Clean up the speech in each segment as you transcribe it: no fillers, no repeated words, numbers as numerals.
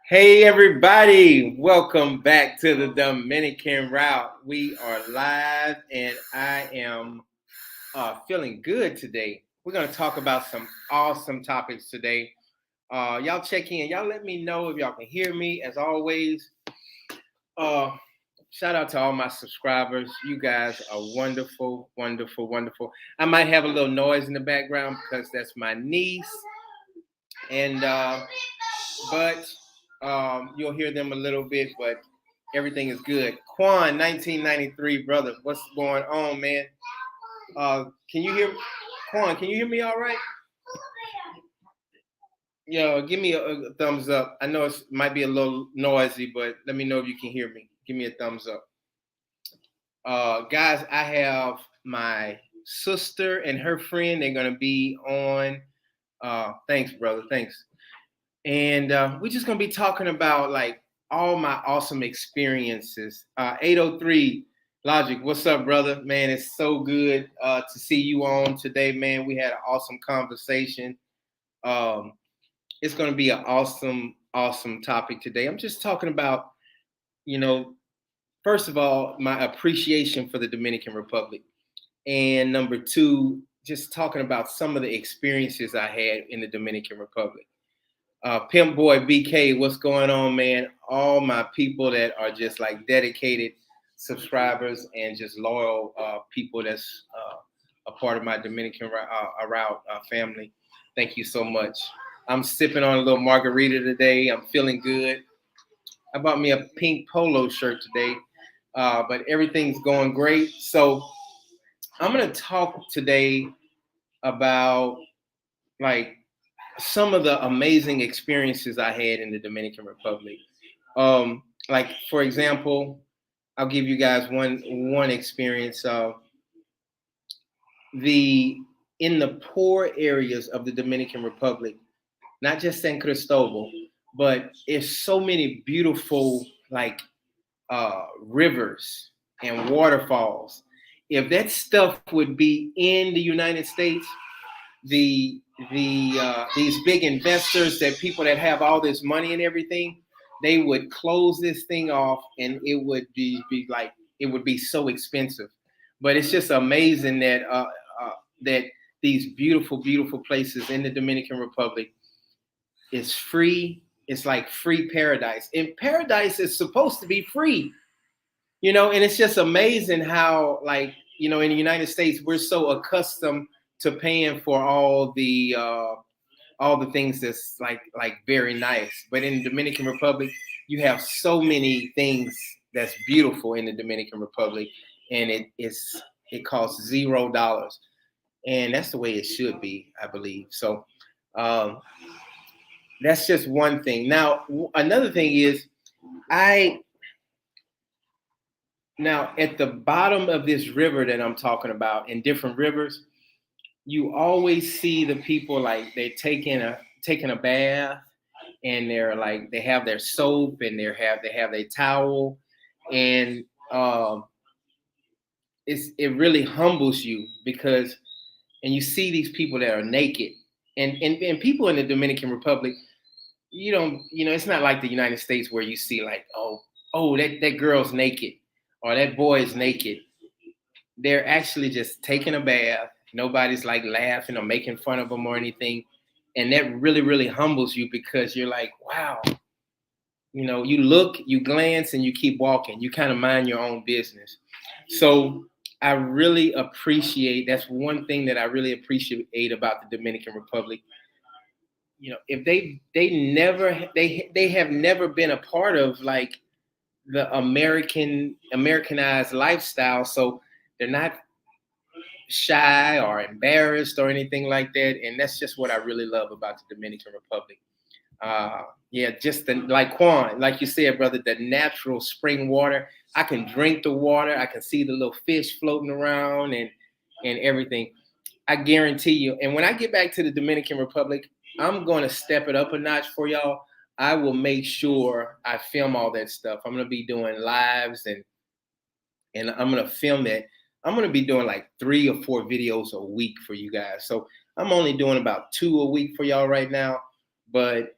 Hey everybody, welcome back to the Dominican route. We are live and I am feeling good today. We're going to talk about some awesome topics today. Y'all check in. Y'all let me know if y'all can hear me. As always, uh, shout out to all my subscribers. You guys are wonderful, wonderful, wonderful. I might have a little noise in the background because that's my niece. And but you'll hear them a little bit, but everything is good. Quan, 1993, brother, what's going on, man? Can you hear Quan? Can you hear me all right? Yo, give me a thumbs up. I know it might be a little noisy, but let me know if you can hear me. Give me a thumbs up. Guys, I have my sister and her friend. They're gonna be on. Thanks, brother. Thanks. And we're just gonna be talking about like all my awesome experiences. 803 Logic, what's up, brother? Man, it's so good to see you on today, man. We had an awesome conversation. Um, it's gonna be an awesome, awesome topic today. I'm just talking about, you know, first of all, my appreciation for the Dominican Republic, and number two, just talking about some of the experiences I had in the Dominican Republic. Pimp Boy BK, what's going on, man? All my people that are just like dedicated subscribers and just loyal people that's a part of my Dominican route family. Thank you so much. I'm sipping on a little margarita today. I'm feeling good. I bought me a pink polo shirt today, but everything's going great. So I'm going to talk today about like some of the amazing experiences I had in the Dominican Republic. Like for example, I'll give you guys one experience. The In the poor areas of the Dominican Republic, not just San Cristobal, but it's so many beautiful like rivers and waterfalls. If that stuff would be in the United States, these big investors, that people that have all this money and everything, they would close this thing off, and it would be like it would be so expensive. But it's just amazing that that these beautiful, beautiful places in the Dominican Republic is free. It's like free paradise, and paradise is supposed to be free, and it's just amazing how, like, in the United States, we're so accustomed to paying for all the things that's like very nice. But in the Dominican Republic, you have so many things that's beautiful in the Dominican Republic, and it costs $0, and that's the way it should be, I believe. So um, that's just one thing. Now, another thing is, I now at the bottom of this river that I'm talking about, in different rivers, you always see the people like they taking a bath, and they're like they have their soap, and they have their towel, and um, it really humbles you, because and you see these people that are naked, and people in the Dominican Republic, it's not like the United States where you see like, that girl's naked or that boy is naked. They're actually just taking a bath. Nobody's like laughing or making fun of them or anything. And that really, really humbles you, because you're like, wow, you look, you glance, and you keep walking. You kind of mind your own business. So I really appreciate, that's one thing that I really appreciate about the Dominican Republic. If they have never been a part of like the Americanized lifestyle, so they're not shy or embarrassed or anything like that. And that's just what I really love about the Dominican Republic. Yeah, just like Quan, like you said, brother, the natural spring water. I can drink the water. I can see the little fish floating around, and everything. I guarantee you. And when I get back to the Dominican Republic, I'm going to step it up a notch for y'all. I will make sure I film all that stuff. I'm going to be doing lives, and I'm going to film that. I'm going to be doing like 3 or 4 videos a week for you guys. So I'm only doing about 2 a week for y'all right now, but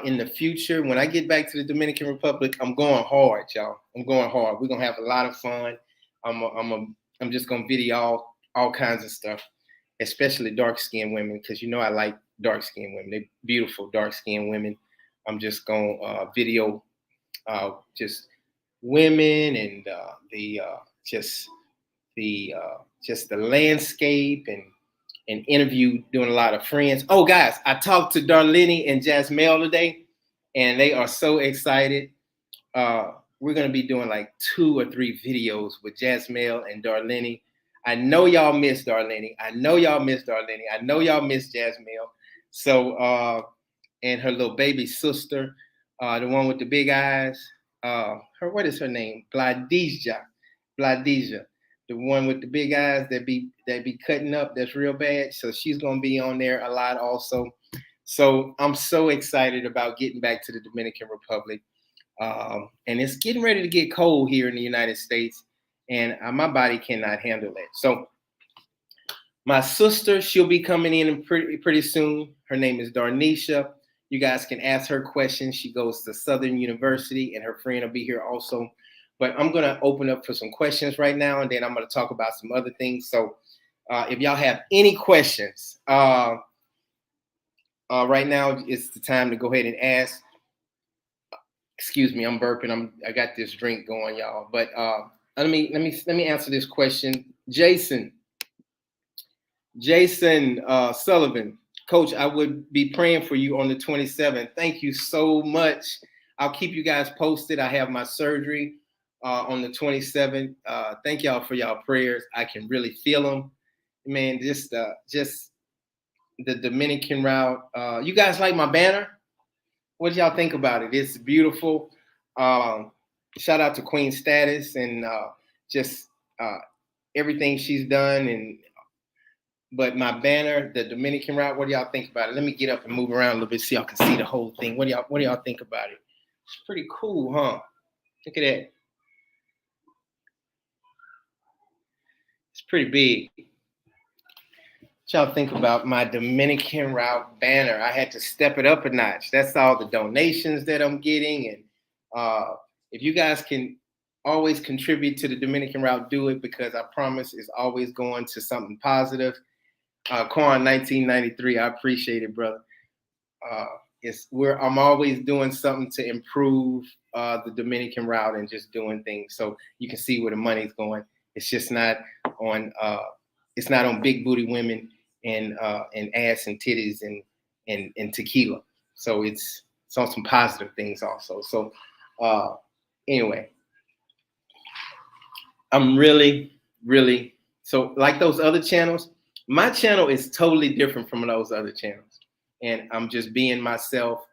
in the future, when I get back to the Dominican Republic, I'm going hard, y'all. I'm going hard. We're gonna have a lot of fun. I'm just gonna video all kinds of stuff, especially dark skinned women, because you know I like dark skinned women. They're beautiful dark skinned women. I'm just gonna video just women and just just the landscape and interview, doing a lot of friends. Oh, guys, I talked to Darlene and Jasmine today, and they are so excited. We're going to be doing like 2 or 3 videos with Jasmine and Darlene. I know y'all miss Darlene. I know y'all miss Darlene. I know y'all miss Jasmine. So, and her little baby sister, the one with the big eyes. What is her name? Bladija. The one with the big eyes that be cutting up. That's real bad. So she's gonna be on there a lot also. So I'm so excited about getting back to the Dominican Republic. And it's getting ready to get cold here in the United States, and my body cannot handle it. So my sister, she'll be coming in pretty soon. Her name is Darnisha. You guys can ask her questions. She goes to Southern University, and her friend will be here also. But I'm going to open up for some questions right now, and then I'm going to talk about some other things. So if y'all have any questions, right now it's the time to go ahead and ask. Excuse me, I'm burping. I got this drink going, y'all. But let me answer this question. Jason Sullivan, Coach, I would be praying for you on the 27th. Thank you so much. I'll keep you guys posted. I have my surgery on the 27th. Thank y'all for y'all prayers. I can really feel them, man. Just the Dominican route. You guys like my banner? What do y'all think about it? It's beautiful. Shout out to Queen Status and just everything she's done. But my banner, the Dominican route, what do y'all think about it? Let me get up and move around a little bit so y'all can see the whole thing. What do y'all think about it? It's pretty cool, huh? Look at that. It's pretty big. What y'all think about my Dominican route banner? I had to step it up a notch. That's all the donations that I'm getting. And if you guys can always contribute to the Dominican route, do it, because I promise it's always going to something positive. Quan 1993, I appreciate it, brother. I'm always doing something to improve the Dominican route and just doing things so you can see where the money's going. It's just not on big booty women and ass and titties and tequila. So it's on some positive things also. So anyway, I'm really so like those other channels. My channel is totally different from those other channels, and I'm just being myself.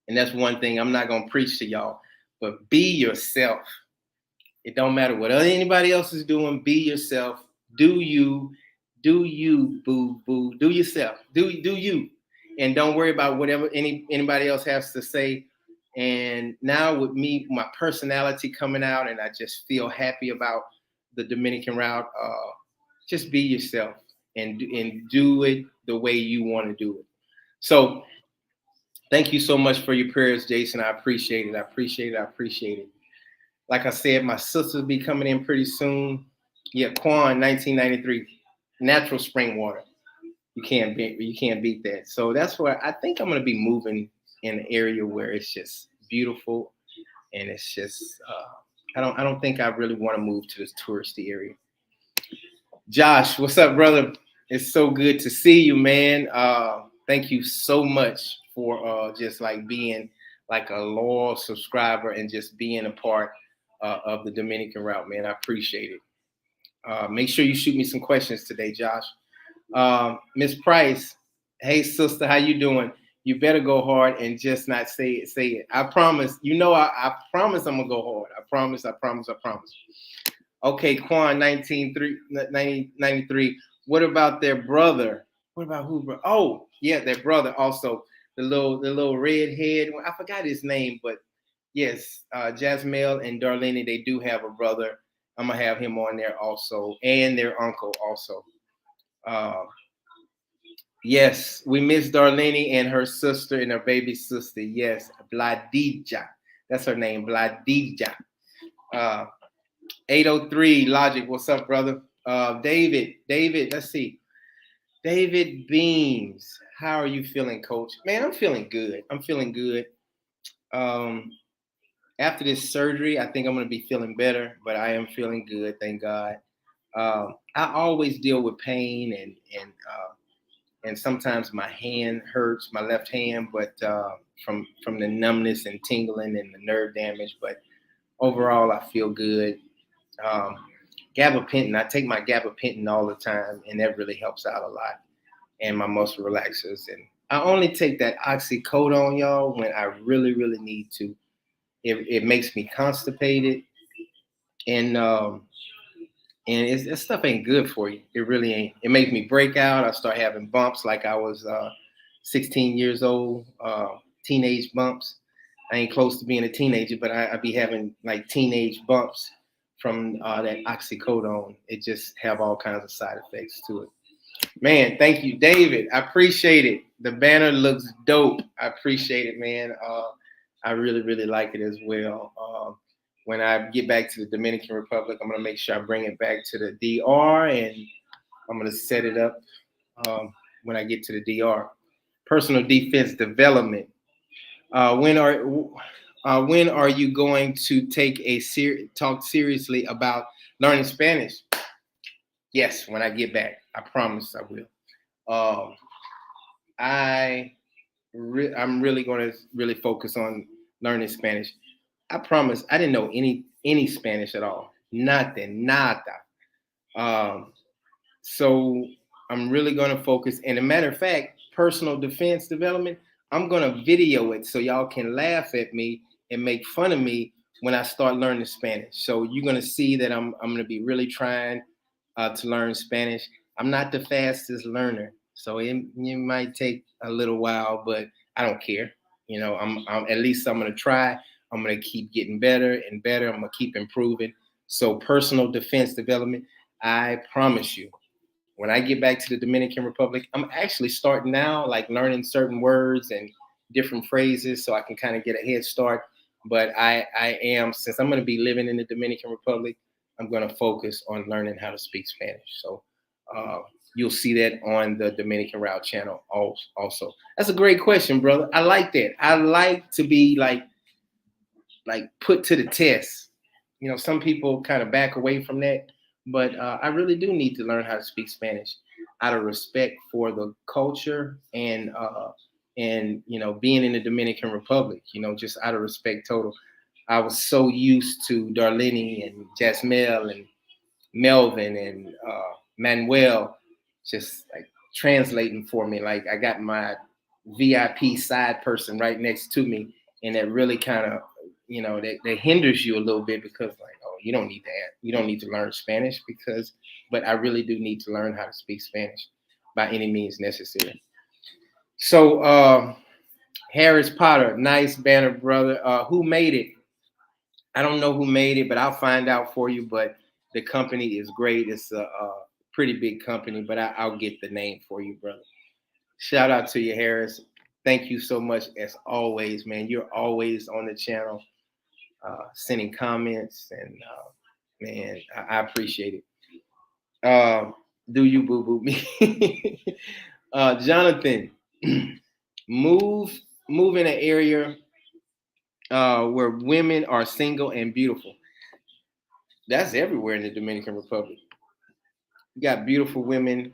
And that's one thing I'm not gonna preach to y'all, but be yourself. It don't matter what anybody else is doing. Be yourself. Do you, boo boo. Do yourself. Do you, and don't worry about whatever anybody else has to say. And now with me, my personality coming out, and I just feel happy about the Dominican route. Just be yourself and do it the way you want to do it. So thank you so much for your prayers, Jason. I appreciate it. I appreciate it. Like I said, my sister will be coming in pretty soon. Yeah, Quan 1993, natural spring water. You can't beat that. So that's where I think I'm gonna be moving in an area where it's just beautiful, and it's just I don't think I really want to move to this touristy area. Josh, what's up, brother? It's so good to see you, man. Thank you so much for just like being like a loyal subscriber and just being a part of the Dominican route, man. I appreciate it. Make sure you shoot me some questions today, Josh. Miss Price, hey sister, how you doing? You better go hard and just not say it. I promise. You know, I promise I'm gonna go hard. I promise. Okay, Quan 1993. What about their brother? What about who? Oh, yeah, their brother also. The little redhead. I forgot his name, but yes, Jasmine and Darlene, they do have a brother. I'm gonna have him on there also, and their uncle also. Yes, we miss Darlene and her sister and her baby sister. Yes, Bladija. That's her name, Bladija. Uh, 803 Logic. What's up, brother? David, let's see. David Beams. How are you feeling, coach? Man, I'm feeling good. I'm feeling good. Um, After this surgery, I think I'm going to be feeling better, but I am feeling good. Thank God. I always deal with pain and sometimes my hand hurts, my left hand, but from the numbness and tingling and the nerve damage. But overall, I feel good. Um, gabapentin, I take my gabapentin all the time, and that really helps out a lot. And my muscle relaxers, and I only take that oxycodone, y'all, when I really, really need to. It makes me constipated, and that stuff ain't good for you. It really ain't. It makes me break out. I start having bumps like I was 16 years old, teenage bumps. I ain't close to being a teenager, but I be having like teenage bumps from that oxycodone. It just have all kinds of side effects to it. Man, thank you, David. I appreciate it. The banner looks dope. I appreciate it, man. I really, really like it as well. When I get back to the Dominican Republic, I'm gonna make sure I bring it back to the DR, and I'm gonna set it up when I get to the DR. Personal defense development. Uh, when are when are you going to take a talk seriously about learning Spanish? Yes, when I get back. I promise I will. Um, I I'm really going to really focus on learning Spanish. I promise I didn't know any Spanish at all. Nothing, nada. Um, so I'm really going to focus. And a matter of fact, personal defense development, I'm going to video it so y'all can laugh at me and make fun of me when I start learning Spanish. So you're going to see that I'm going to be really trying to learn Spanish. I'm not the fastest learner, so it might take a little while, but I don't care. You know, I'm at least I'm going to try. I'm going to keep getting better and better. I'm going to keep improving. So personal defense development, I promise you, when I get back to the Dominican Republic, I'm actually starting now, like learning certain words and different phrases so I can kind of get a head start. But I am, since I'm going to be living in the Dominican Republic, I'm going to focus on learning how to speak Spanish. So uh, you'll see that on the Dominican Route channel also. That's a great question, brother. I like that. I like to be like put to the test. You know, some people kind of back away from that, but I really do need to learn how to speak Spanish out of respect for the culture and you know being in the Dominican Republic. You know, just out of respect total. I was so used to Darlene and Jasmel and Melvin and Manuel just like translating for me. Like I got my VIP side person right next to me, and that really kind of that hinders you a little bit because like you don't need that, you don't need to learn Spanish because, but I really do need to learn how to speak Spanish by any means necessary. So Harris Potter, nice banner, brother. Who made it? I don't know who made it, but I'll find out for you. But the company is great. It's a pretty big company, but I'll get the name for you, brother. Shout out to you, Harris. Thank you so much as always, man. You're always on the channel, sending comments, and man, I appreciate it. Do you boo boo me, Jonathan? move move in an area where women are single and beautiful. That's everywhere in the Dominican Republic. You got beautiful women,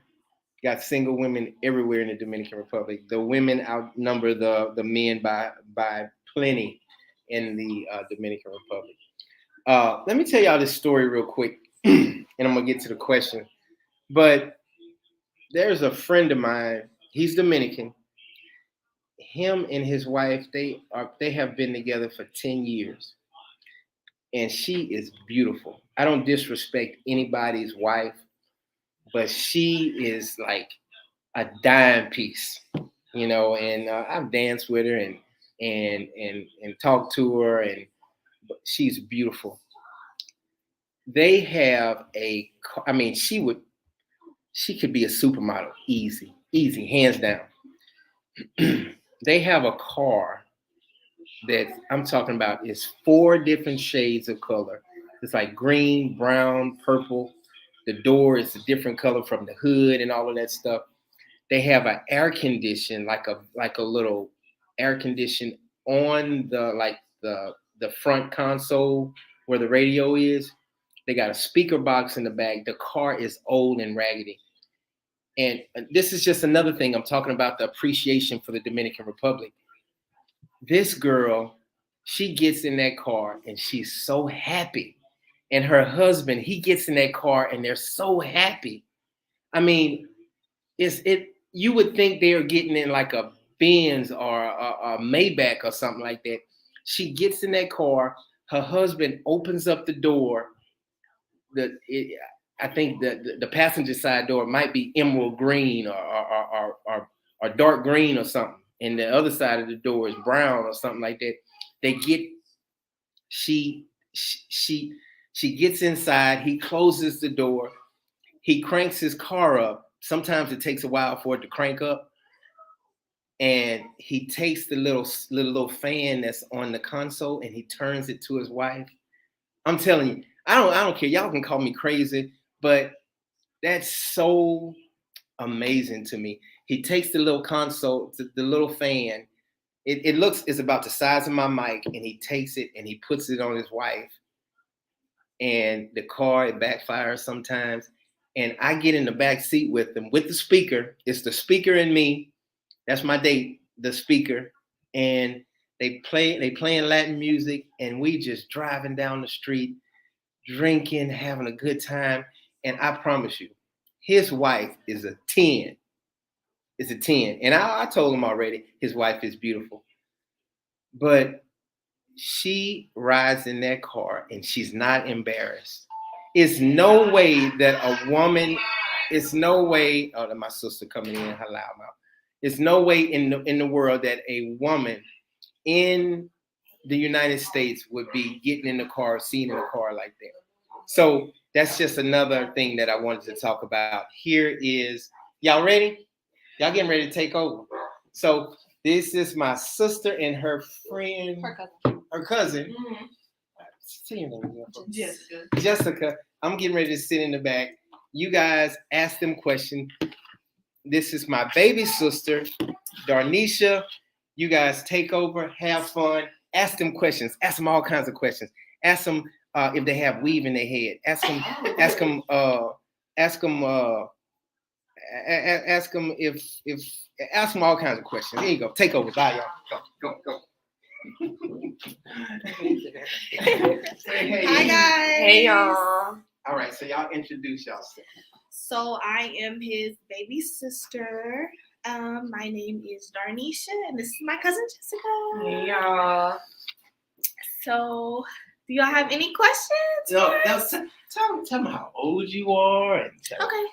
got single women everywhere in the Dominican Republic. The women outnumber the men by plenty in the Dominican Republic. Let me tell y'all this story real quick, and I'm gonna get to the question. But there's a friend of mine. He's Dominican. Him and his wife, they have been together for 10 years, and she is beautiful. I don't disrespect anybody's wife, but she is like a dime piece, you know. And I've danced with her and talked to her, and she's beautiful. They have I mean, she could be a supermodel easy, Easy, hands down. They have a car that I'm talking about is 4 different shades of color. It's like green, brown, purple. The door is a different color from the hood and all of that stuff. They have an air condition, like a little air condition on the front console where the radio is. They got a speaker box in the back. The car is old and raggedy. And this is just another thing. I'm talking about the appreciation for the Dominican Republic. This girl, she gets in that car and she's so happy. And her husband, he gets in that car and they're so happy. I mean, you would think they are getting in like a Benz or a Maybach or something like that. She gets in that car, her husband opens up the door. I think the passenger side door might be emerald green or dark green or something, and the other side of the door is brown or something like that. They get she she gets inside. He closes the door. He cranks his car up. Sometimes it takes a while for it to crank up, and he takes the little fan that's on the console and he turns it to his wife. I'm telling you, I don't care. Y'all can call me crazy, but that's so amazing to me. He takes the little console, the little fan. It looks it's about the size of my mic, and he takes it and he puts it on his wife. And the car, it backfires sometimes. And I get in the back seat with them with the speaker. It's the speaker and me. That's my date, the speaker. And they playing Latin music, and we just driving down the street, drinking, having a good time. And I promise you, his wife is a 10. It's a 10. And I told him already, his wife is beautiful. But she rides in that car and she's not embarrassed. It's no way that a woman, it's no way, oh, my sister coming in, her loud mouth. It's no way in the world that a woman in the United States would be getting in the car, seen in a car like that. So that's just another thing that I wanted to talk about. Here is, y'all ready? Y'all getting ready to take over. So this is my sister and her friend, her cousin. Mm-hmm. See your name, Jessica. I'm getting ready to sit in the back. You guys ask them questions. This is my baby sister, Darnisha. You guys take over, have fun, ask them questions, ask them all kinds of questions. Ask them if they have weave in their head. Ask them ask them all kinds of questions. There you go. Take over. Bye, y'all. Go. Hey. Hi, guys. Hey, y'all. All right, so y'all introduce yourself. So I am his baby sister. My name is Darnisha, and this is my cousin Jessica. Hey, y'all. So, do y'all have any questions? No, tell me how old you are. And okay.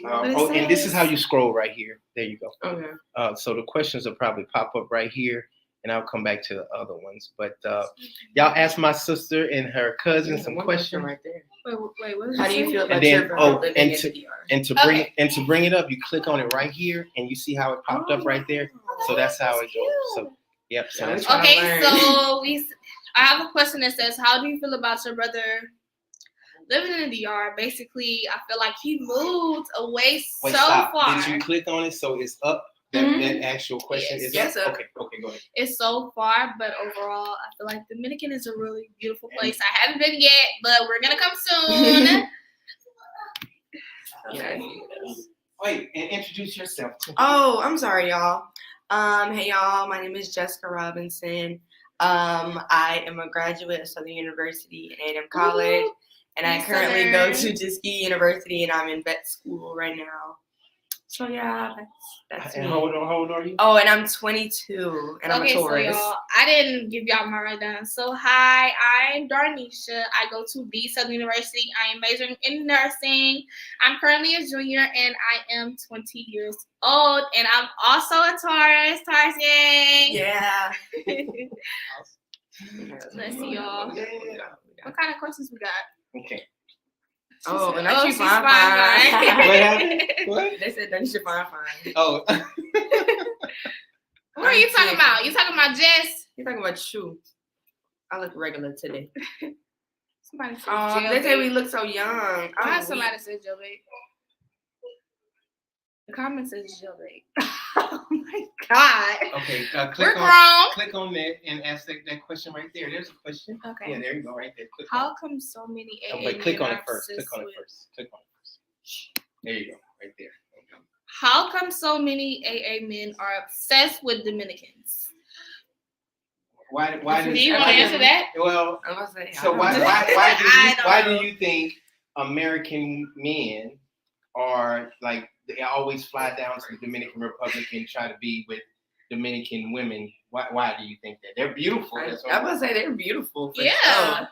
And this is how you scroll right here. There you go. Okay. So the questions will probably pop up right here, and I'll come back to the other ones. But y'all ask my sister and her cousin some questions right there. Wait, what? How do you feel about your living in the DR? And to bring it up, you click on it right here, and you see how it popped up right there. So that's how it goes. So yep. So that's okay. So I have a question that says, "How do you feel about your brother living in the DR?" Basically, I feel like he moved away far. Did you click on it? So it's up. That actual question is up. Okay, go ahead. It's so far, but overall, I feel like Dominican is a really beautiful place. I haven't been yet, but we're gonna come soon. Okay. Wait, and introduce yourself. Oh, I'm sorry, y'all. Hey, y'all. My name is Jessica Robinson. I am a graduate of Southern University and A&M College, and I currently go to Tuskegee University, and I'm in vet school right now. So yeah, that's and me. How old are you? Oh, and I'm 22, and I'm a Taurus. So y'all, I didn't give y'all my rundown. So hi, I'm Darnisha. I go to Southern University. I am majoring in nursing. I'm currently a junior, and I am 20 years old. And I'm also a Taurus. Taurus gang. Yeah. Let's see, y'all. What kind of questions we got? Okay. Oh, and oh, she's she's fine. What happened? What? They said Donisha fine. Oh. What are you talking about? You talking about Jess? You're talking about you. I look regular today. Somebody said they say we look so young. Why somebody said jailbait? The comment says jailbait. Oh my god. Okay, We're grown. click on that and ask that question right there. There's a question. Okay. Yeah, there you go, right there. Click How on come so many AA it. Click on men it first. are Click on it obsessed first. Click on it first. There you go, right there. Okay. How come so many AA men are obsessed with Dominicans? Why Do you want to answer that? Well, I was saying, so why do you think American men are like they always fly down to the Dominican Republic and try to be with Dominican women? Why do you think that? They're beautiful. I was gonna say they're beautiful. For Yeah.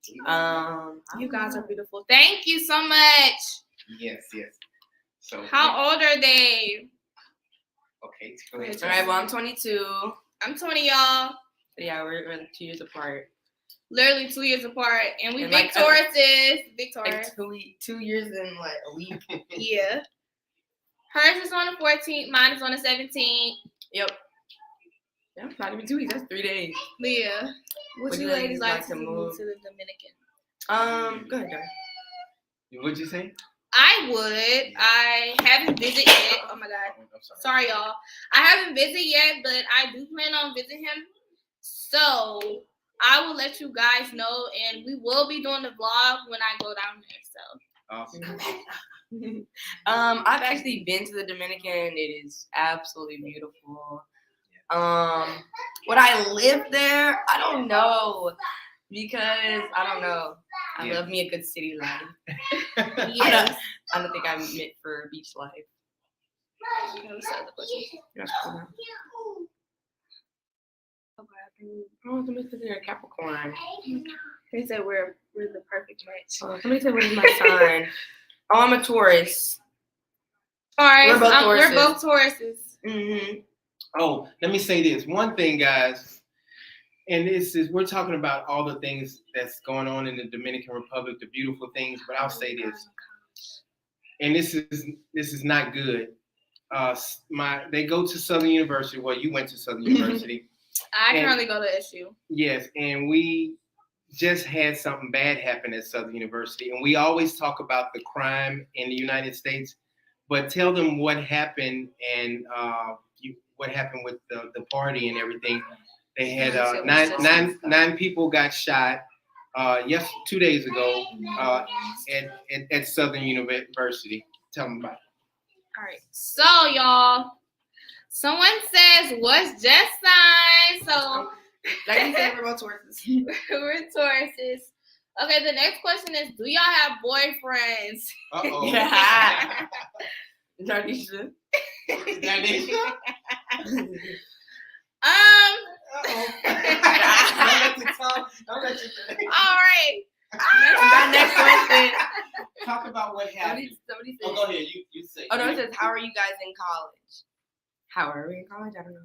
Sure. You guys are beautiful. Thank you so much. Yes. So How old are they? Okay, go ahead. All right. Well, I'm 22. I'm 20, y'all. Yeah, we're 2 years apart. Literally 2 years apart, and we And big like, Tauruses. Big Taurus. Like 2 years and what, a week? Yeah. Hers is on the 14th. Mine is on the 17th. Yep. Yeah, not even 2 weeks. That's 3 days. Yeah. Would you ladies like to move to the Dominican? Go ahead, Darren. What'd you say? I would. I haven't visited yet. Oh my god. I'm Sorry, y'all. I haven't visited yet, but I do plan on visiting him. So I will let you guys know, and we will be doing the vlog when I go down there. So Awesome. I've actually been to the Dominican. It is absolutely beautiful. Would I live there? I don't know, because I don't know. I love me a good city life. yes. I don't think I'm meant for beach life. That's cool. Oh, somebody said they're a Capricorn. They said we're the perfect match. Oh, somebody said what is my sign? Oh, I'm a Taurus. Taurus. We're We're both both Tauruses. Tauruses. Mm-hmm. Oh, let me say this. One thing, guys, and this is we're talking about all the things that's going on in the Dominican Republic, the beautiful things, but I'll say this. And this is not good. They go to Southern University. Well, you went to Southern University. I currently go to SU. Yes, and we just had something bad happen at Southern University, and we always talk about the crime in the United States, but tell them what happened and what happened with the party and everything. They had nine people got shot. 2 days ago at Southern University. Tell them about it. All right. So, y'all, someone says, what's Jess sign? So, like you said, we're both Tauruses. we're Tauruses. Okay, the next question is, do y'all have boyfriends? Uh-oh. Yeah. Darnisha. Don't let you All right. Next question. Talk about what happened. Somebody said, go ahead. You say. Oh no, it says, how are you guys in college? How are we in college? I don't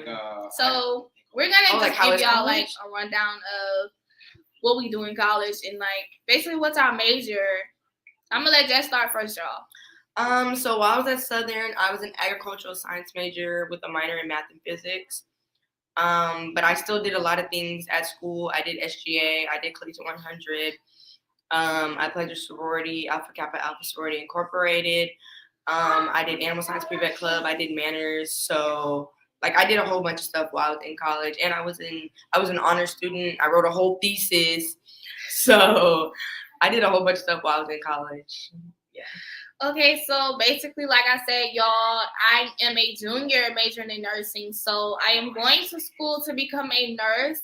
know. So we're gonna just give y'all college? like a rundown of what we do in college and like basically what's our major. I'm gonna let Jess start first, y'all. So while I was at Southern, I was an agricultural science major with a minor in math and physics. But I still did a lot of things at school. I did SGA, I did Collegiate 100. I pledged a sorority, Alpha Kappa Alpha Sorority Incorporated. I did Animal Science Pre-Vet Club. I did manners. So like I did a whole bunch of stuff while I was in college, and I was an honor student. I wrote a whole thesis. So I did a whole bunch of stuff while I was in college. Yeah. Okay, so basically, like I said, y'all, I am a junior majoring in nursing. So I am going to school to become a nurse.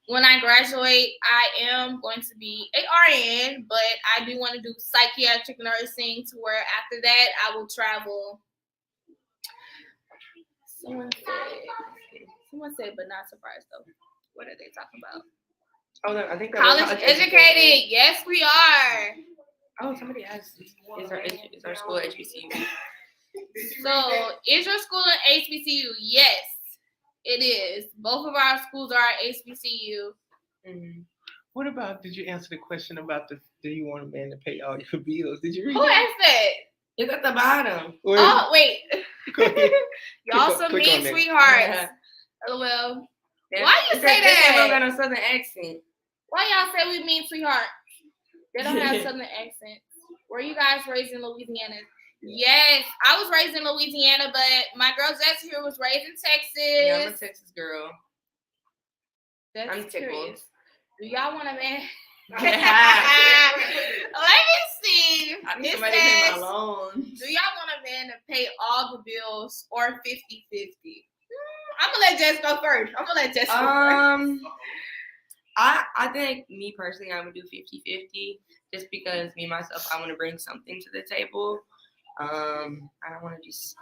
When I graduate, I am going to be a RN, but I do want to do psychiatric nursing to where after that I will travel. Someone said, but not surprised though. What are they talking about? Oh, no, I think college educated. Yes, we are. Oh, somebody asked, is our school HBCU? So, is your school an HBCU? Yes, it is. Both of our schools are HBCU. Mm-hmm. What about? Did you answer the question about the? Do you want a man to pay all your bills? Did you read Who that? asked that? It's at the bottom. Wait, Oh, wait. go ahead. Y'all Click some on mean that. sweethearts. LOL. Yeah. Why you say Because they that? don't got no southern accent. Why y'all say we mean sweetheart? They don't have southern accent. Were you guys raised in Louisiana? Yes, I was raised in Louisiana, but my girl Jess here was raised in Texas. Yeah, I'm a Texas girl. That's I'm tickled. curious. Do y'all want a man? Let I me see. need It somebody to pay my says, loans. do y'all want a man to pay all the bills or 50-50? I'm gonna let Jess go first. I think me personally, I would do 50-50 just because me myself, I want to bring something to the table. I don't want to just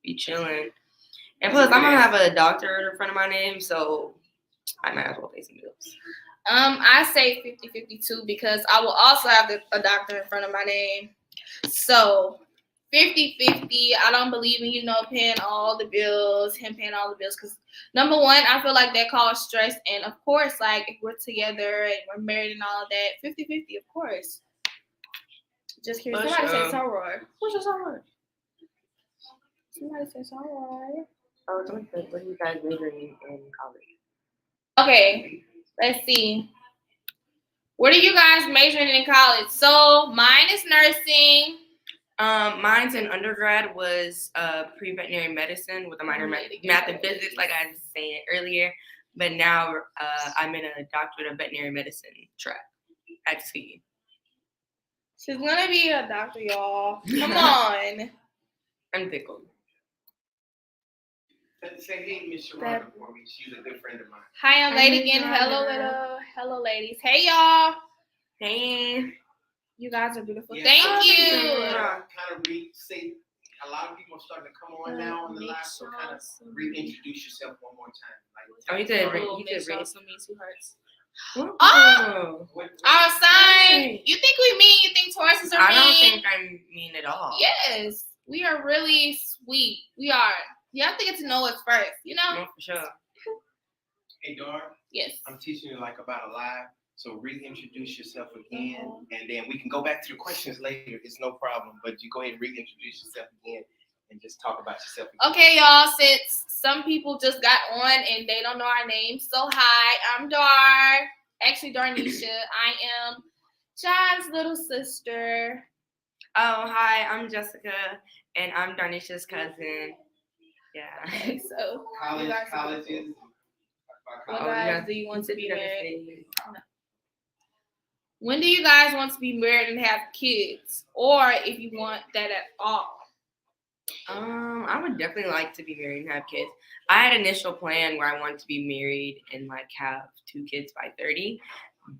be chilling. And plus, I'm gonna have a doctor in front of my name, so I might as well pay some bills. I say 50-50 too because I will also have a doctor in front of my name. So 50-50, I don't believe in, paying all the bills, him paying all the bills. Because, number one, I feel like that causes stress. And, of course, like, if we're together and we're married and all of that, 50-50, of course. Just curious. Somebody say soror. What's your soror? Somebody say soror. Oh, what are you guys majoring in college? Okay, let's see. What are you guys majoring in college? So, mine is nursing. Mine's in undergrad was pre-veterinary medicine with a minor math and physics, like I was saying earlier. But now I'm in a doctorate of veterinary medicine track at Tuskegee. She's gonna be a doctor, y'all. Come on. I'm tickled. Say hey, Miss Sharonda for me. She's a good friend of mine. Hi, I'm late again. Hello, ladies. Hey, y'all. Hey. You guys are beautiful. Yeah. Thank you. Kind of say a lot of people are starting to come on now on the live, so kind of reintroduce yourself one more time. You did Some mean sweethearts. Oh, our sign. You think we mean? You think Tauruses are mean? I don't think I'm mean at all. Yes, we are really sweet. We are. You have to get to know us first, No, for sure. Hey, Dar. Yes. I'm teaching you about a live. So reintroduce yourself again, and then we can go back to the questions later. It's no problem, but you go ahead and reintroduce yourself again and just talk about yourself again. Okay, y'all, since some people just got on and they don't know our names, so hi, I'm Dar. Actually, Darnisha. I am John's little sister. Oh, hi, I'm Jessica, and I'm Darnisha's cousin. Yeah. Okay, so colleges. What guys do you want to be married? No. When do you guys want to be married and have kids? Or if you want that at all? I would definitely like to be married and have kids. I had an initial plan where I wanted to be married and have 2 kids by 30,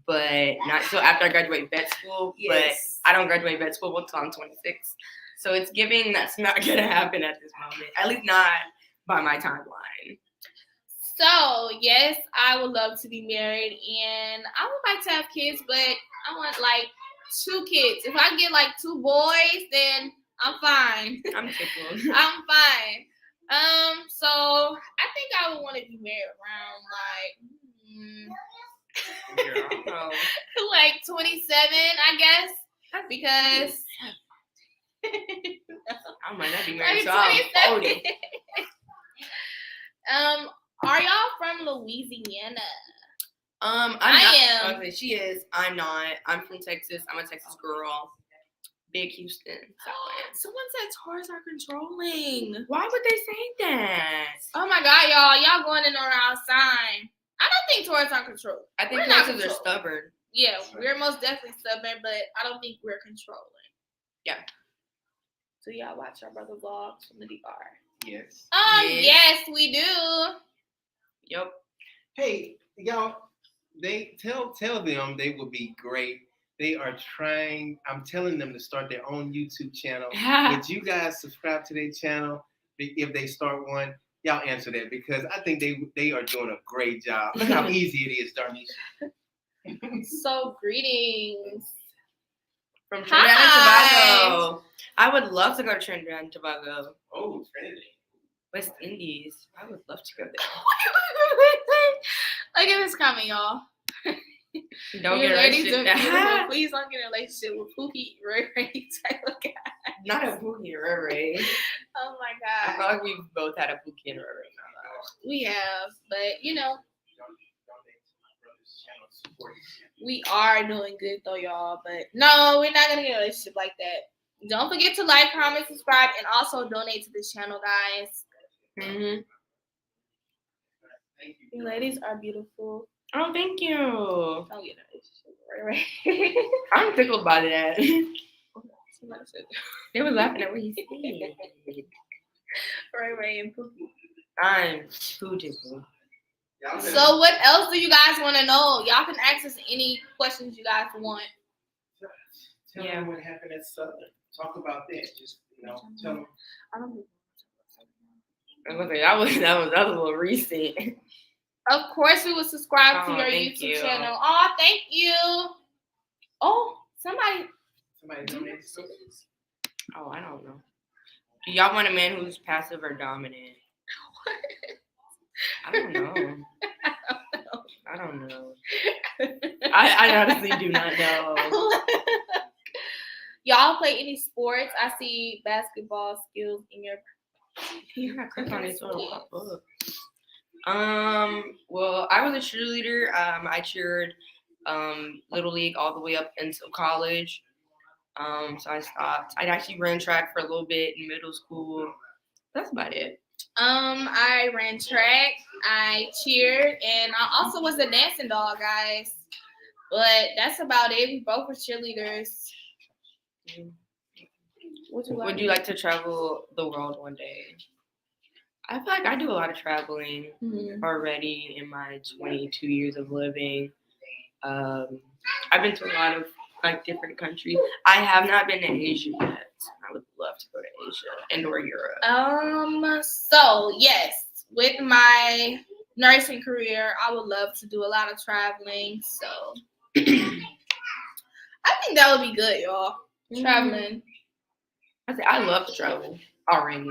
but not until after I graduate vet school. Yes. But I don't graduate vet school until I'm 26. So it's giving that's not going to happen at this moment, at least not by my timeline. So, yes, I would love to be married, and I would like to have kids, but I want, 2 kids. If I get, 2 boys, then I'm fine. I'm tickled. I'm fine. So, I think I would want to be married around, 27, I guess, because... I might not be married, so I'm 40. Are y'all from Louisiana? I am. Okay, she is. I'm not. I'm from Texas. I'm a Texas girl. Big Houston. Someone said Taurus are controlling. Why would they say that? Oh my God, y'all going in on our sign. I don't think Taurus are controlling. I think Tauruses are stubborn. Yeah, we're most definitely stubborn, but I don't think we're controlling. Yeah. So y'all watch our brother vlogs from the DR. Yes. Yes, we do. Yep. Hey, y'all, they tell them they will be great. They are trying. I'm telling them to start their own YouTube channel. Would you guys subscribe to their channel if they start one? Y'all answer that because I think they are doing a great job. Look how easy it is, Darnisha. So greetings. From Trinidad and Tobago. I would love to go to Trinidad and Tobago. Oh, Trinidad. West Indies. I would love to go there. Look at this comment, y'all. Don't You get a ladies are relationship. beautiful. Please don't get in a relationship with Pookie, Ray Ray type of guy. Not a Pookie or Ray Ray. Oh my I god. feel like we've both had a Pookie and a Ray Ray in our lives. We have, but we are doing good though, y'all. But no, we're not gonna get a relationship like that. Don't forget to like, comment, subscribe, and also donate to this channel, guys. Mm-hmm. You ladies are beautiful. Oh, thank you. Don't get in a relationship, right? I'm tickled by that. Somebody said They were laughing at what he said. Ray Ray and Pookie. I'm too tickled. So what else do you guys want to know? Y'all can ask us any questions you guys want. Tell them what happened at Southern. Talk about that. Just tell them. I don't know. That was a little recent. Of course, we will subscribe to your thank YouTube you. channel. Oh, thank you. Oh, somebody Donated. Oh, I don't know. Do y'all want a man who's passive or dominant? I don't know. I don't know. I honestly do not know. Y'all play any sports? I see basketball skills in your. You're not click on this little pop up. Well, I was a cheerleader. I cheered Little League all the way up until college. So I stopped. I actually ran track for a little bit in middle school. That's about it. I ran track, I cheered, and I also was a dancing doll, guys. But that's about it. We both were cheerleaders. Would you like to travel the world one day? I feel like I do a lot of traveling already in my 22 years of living. I've been to a lot of different countries. I have not been to Asia yet. I would love to go to Asia and or Europe. So yes, with my nursing career, I would love to do a lot of traveling. So I think that would be good, y'all. Traveling. I love to travel already.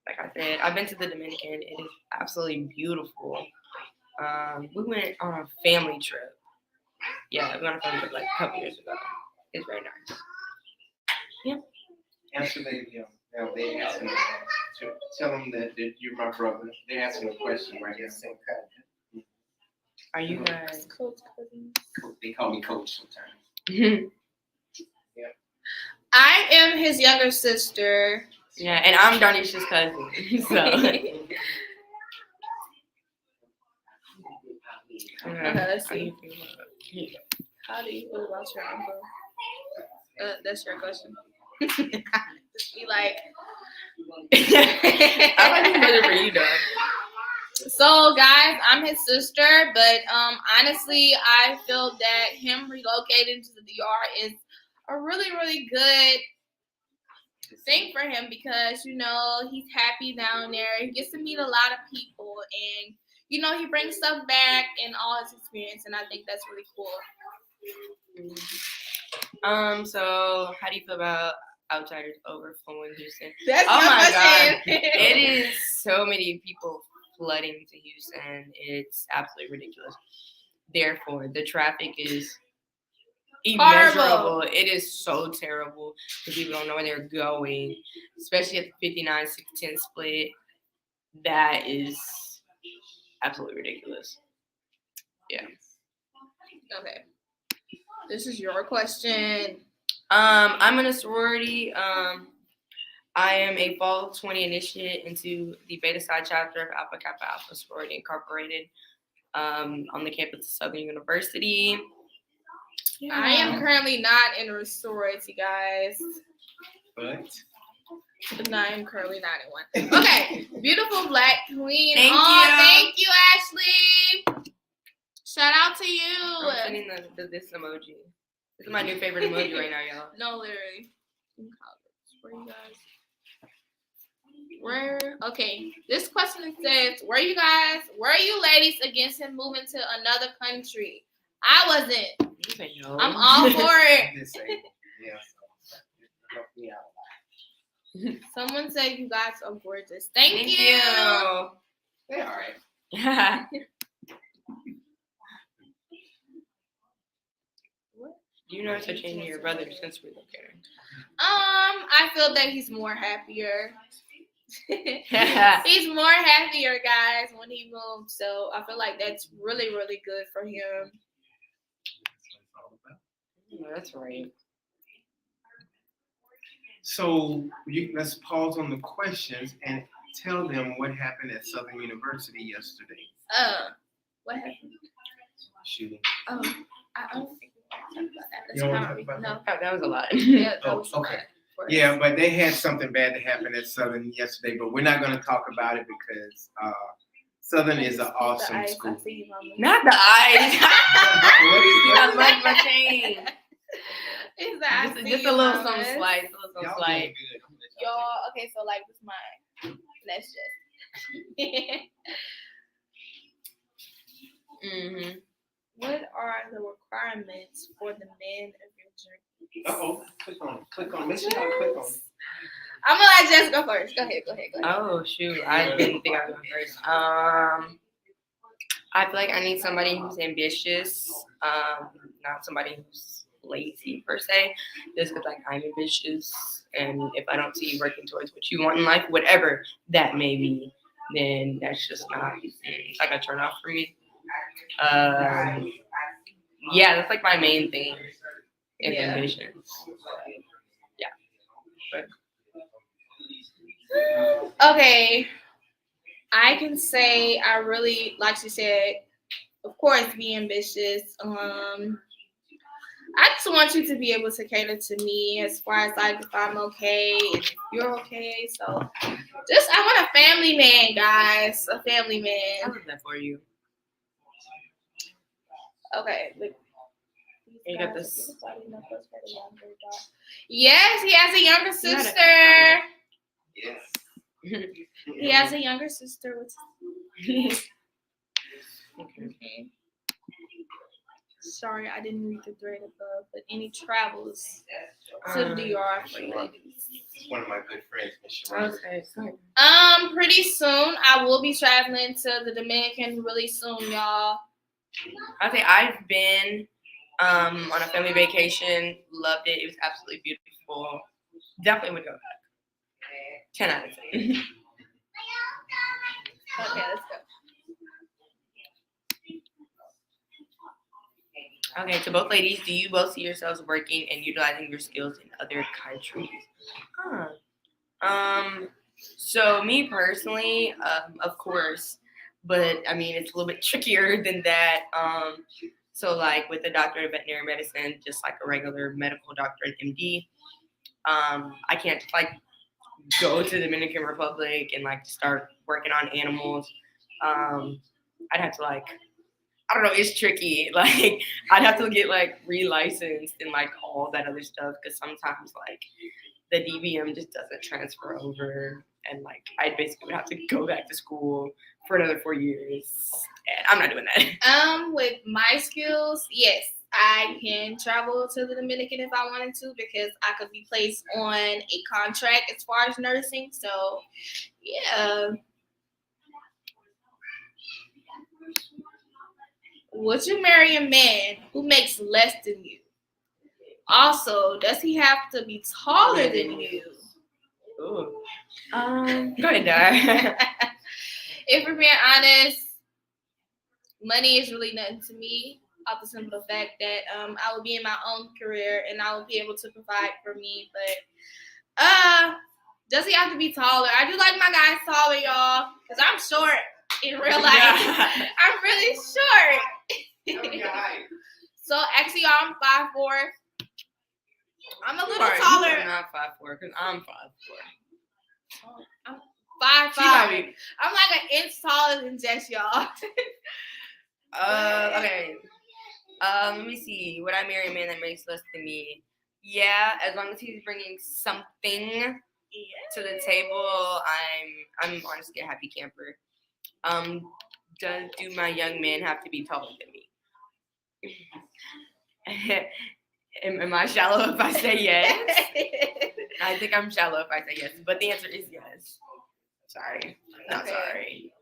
Like I said, I've been to the Dominican. It is absolutely beautiful. We went on a family trip. Yeah, we went on a family trip like a couple years ago. It's very nice. Yeah. Answer now they asking to tell them that you're my brother. They're asking a question right here. Same kind. Are you guys Coach cousins? They call me Coach sometimes. Yeah. I am his younger sister. Yeah, and I'm Darnisha's cousin. So. Okay, let's see. How do you feel about your uncle? That's your question. Just be like. I like his brother for you, though. So, guys, I'm his sister, but honestly, I feel that him relocating to the DR is a really, really good thing for him because, he's happy down there. He gets to meet a lot of people, and, he brings stuff back and all his experience, and I think that's really cool. So how do you feel about outsiders overflowing Houston? That's my God. It is so many people flooding to Houston. It's absolutely ridiculous. Therefore, the traffic is immeasurable. Horrible. It is so terrible because people don't know where they're going, especially at the 59-610 split. That is absolutely ridiculous. Yeah. Okay. This is your question. I'm in a sorority. I am a fall 20 initiate into the Beta Psi chapter of Alpha Kappa Alpha Sorority Incorporated on the campus of Southern University. Yeah. I am currently not in a sorority, guys. But No, I am currently not in one. Okay, beautiful black queen. Thank you. Thank you, Ashley. Shout out to you. I'm sending this emoji. This is my new favorite emoji right now, y'all. No, literally. Where you guys? Okay, this question says, were you ladies against him moving to another country? I wasn't. I'm all for it. Someone said you guys are gorgeous. Thank you. They're all right. You notice a change in your brother since relocating? I feel that he's more happier. He's more happier, guys, when he moved. So I feel like that's really, really good for him. Yeah, that's right. So let's pause on the questions and tell them what happened at Southern University yesterday. What happened? Shooting. Oh, I don't think we want to talk about that. You don't want to talk about No. That was a lot. Yeah, that Oh, was okay. for Yeah, us. but they had something bad that happened at Southern yesterday, but we're not going to talk about it because Southern is an awesome I school. see you, Mama. Not the eyes. What is Not like my chain. It's the Just a little something slight. A little something Y'all slight. doing good. Y'all, okay, so like this mine. Let's just. Mm-hmm. What are the requirements for the men of your journey? Uh-oh. Click on. Make sure y'all click on. I'm gonna let Jess go first. Go ahead. Oh shoot! I didn't think I was going first. I feel like I need somebody who's ambitious. Not somebody who's lazy per se. Just because like I'm ambitious, and if I don't see you working towards what you want in life, whatever that may be, then that's just not like a turn off for me. Yeah, that's like my main thing. Is Yeah. ambition. Okay. I can say I really, like she said, of course, be ambitious. I just want you to be able to cater to me as far as like if I'm okay and if you're okay. So just I want a family man, guys. A family I man. love that for you. Okay. You got this. Yes, he has a younger You had a sister. Yes. He has a younger sister. Okay. Sorry, I didn't read the thread above, but any travels to the DR for you ladies? It's one of my good friends, Miss Sharon. Okay, so Pretty soon I will be traveling to the Dominican really soon, y'all. I think I've been on a family vacation, loved it. It was absolutely beautiful. Definitely would go back. 10 out of 10. Okay, let's go. Okay, to both ladies, do you both see yourselves working and utilizing your skills in other countries? So me personally, of course, but I mean it's a little bit trickier than that. So like with a doctorate of veterinary medicine, just like a regular medical doctor and MD, I can't like go to the Dominican Republic and like start working on animals. I'd have to like, I don't know, it's tricky. Like I'd have to get like re-licensed and like all that other stuff because sometimes like the DVM just doesn't transfer over, and like I basically would have to go back to school for another 4 years, and I'm not doing that. With my skills, yes, I can travel to the Dominican if I wanted to because I could be placed on a contract as far as nursing. So, yeah. Would you marry a man who makes less than you? Also, does he have to be taller than you? Ooh. Go ahead, Dar. If we're being honest, money is really nothing to me. Off the simple fact that I will be in my own career and I will be able to provide for me. But does he have to be taller? I do like my guys taller, y'all, because I'm short in real life. Yeah. I'm really short. So actually, I'm 5'4". I'm a little taller. I'm not 5'4" because I'm 5'4". I'm 5'5". I'm like an inch taller than Jess, y'all. Okay. Let me see. Would I marry a man that makes less than me? Yeah, as long as he's bringing something to the table, I'm honestly a happy camper. Do my young man have to be taller than me? Am I shallow if I say yes? I think I'm shallow if I say yes, but the answer is yes. Sorry. Not Okay. sorry.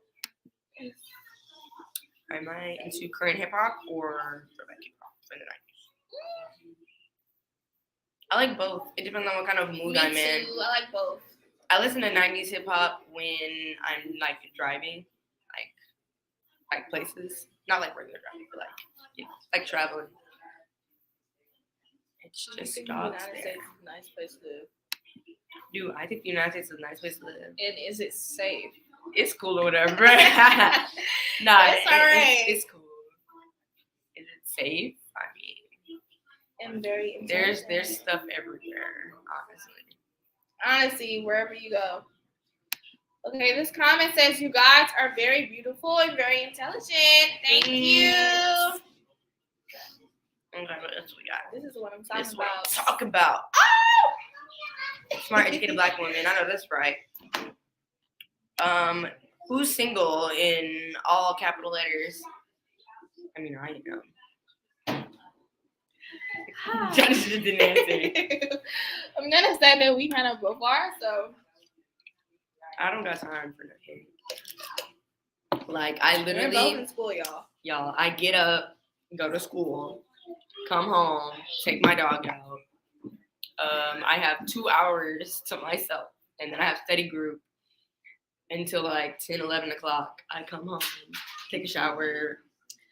Am I into current hip hop or throwback hip hop from the 90s? I like both. It depends on what kind of mood Me I'm too. in. I like both. I listen to 90s hip hop when I'm like driving, like places. Not like regular driving, but like traveling. It's I just think the dogs United there. States is a nice place to live. Dude, I think the United States is a nice place to live. And is it safe? It's cool or whatever. Nah, It's alright. It's cool. Is it safe? I mean, And very there's intelligent. stuff everywhere, honestly. Honestly, wherever you go. Okay, this comment says you guys are very beautiful and very intelligent. Thank you. Okay, what else we got? This is what I'm This talking is what about. I'm talking about. Smart, educated black woman. I know that's right. Who's single in all capital letters? I mean, I am. Johnny just didn't answer. I'm gonna say that we kind of both are, so I don't got time for nothing. Like, I we're both literally, in school, y'all. I get up, go to school, come home, take my dog out. I have 2 hours to myself, and then I have study group until like 10, 11 o'clock. I come home, take a shower,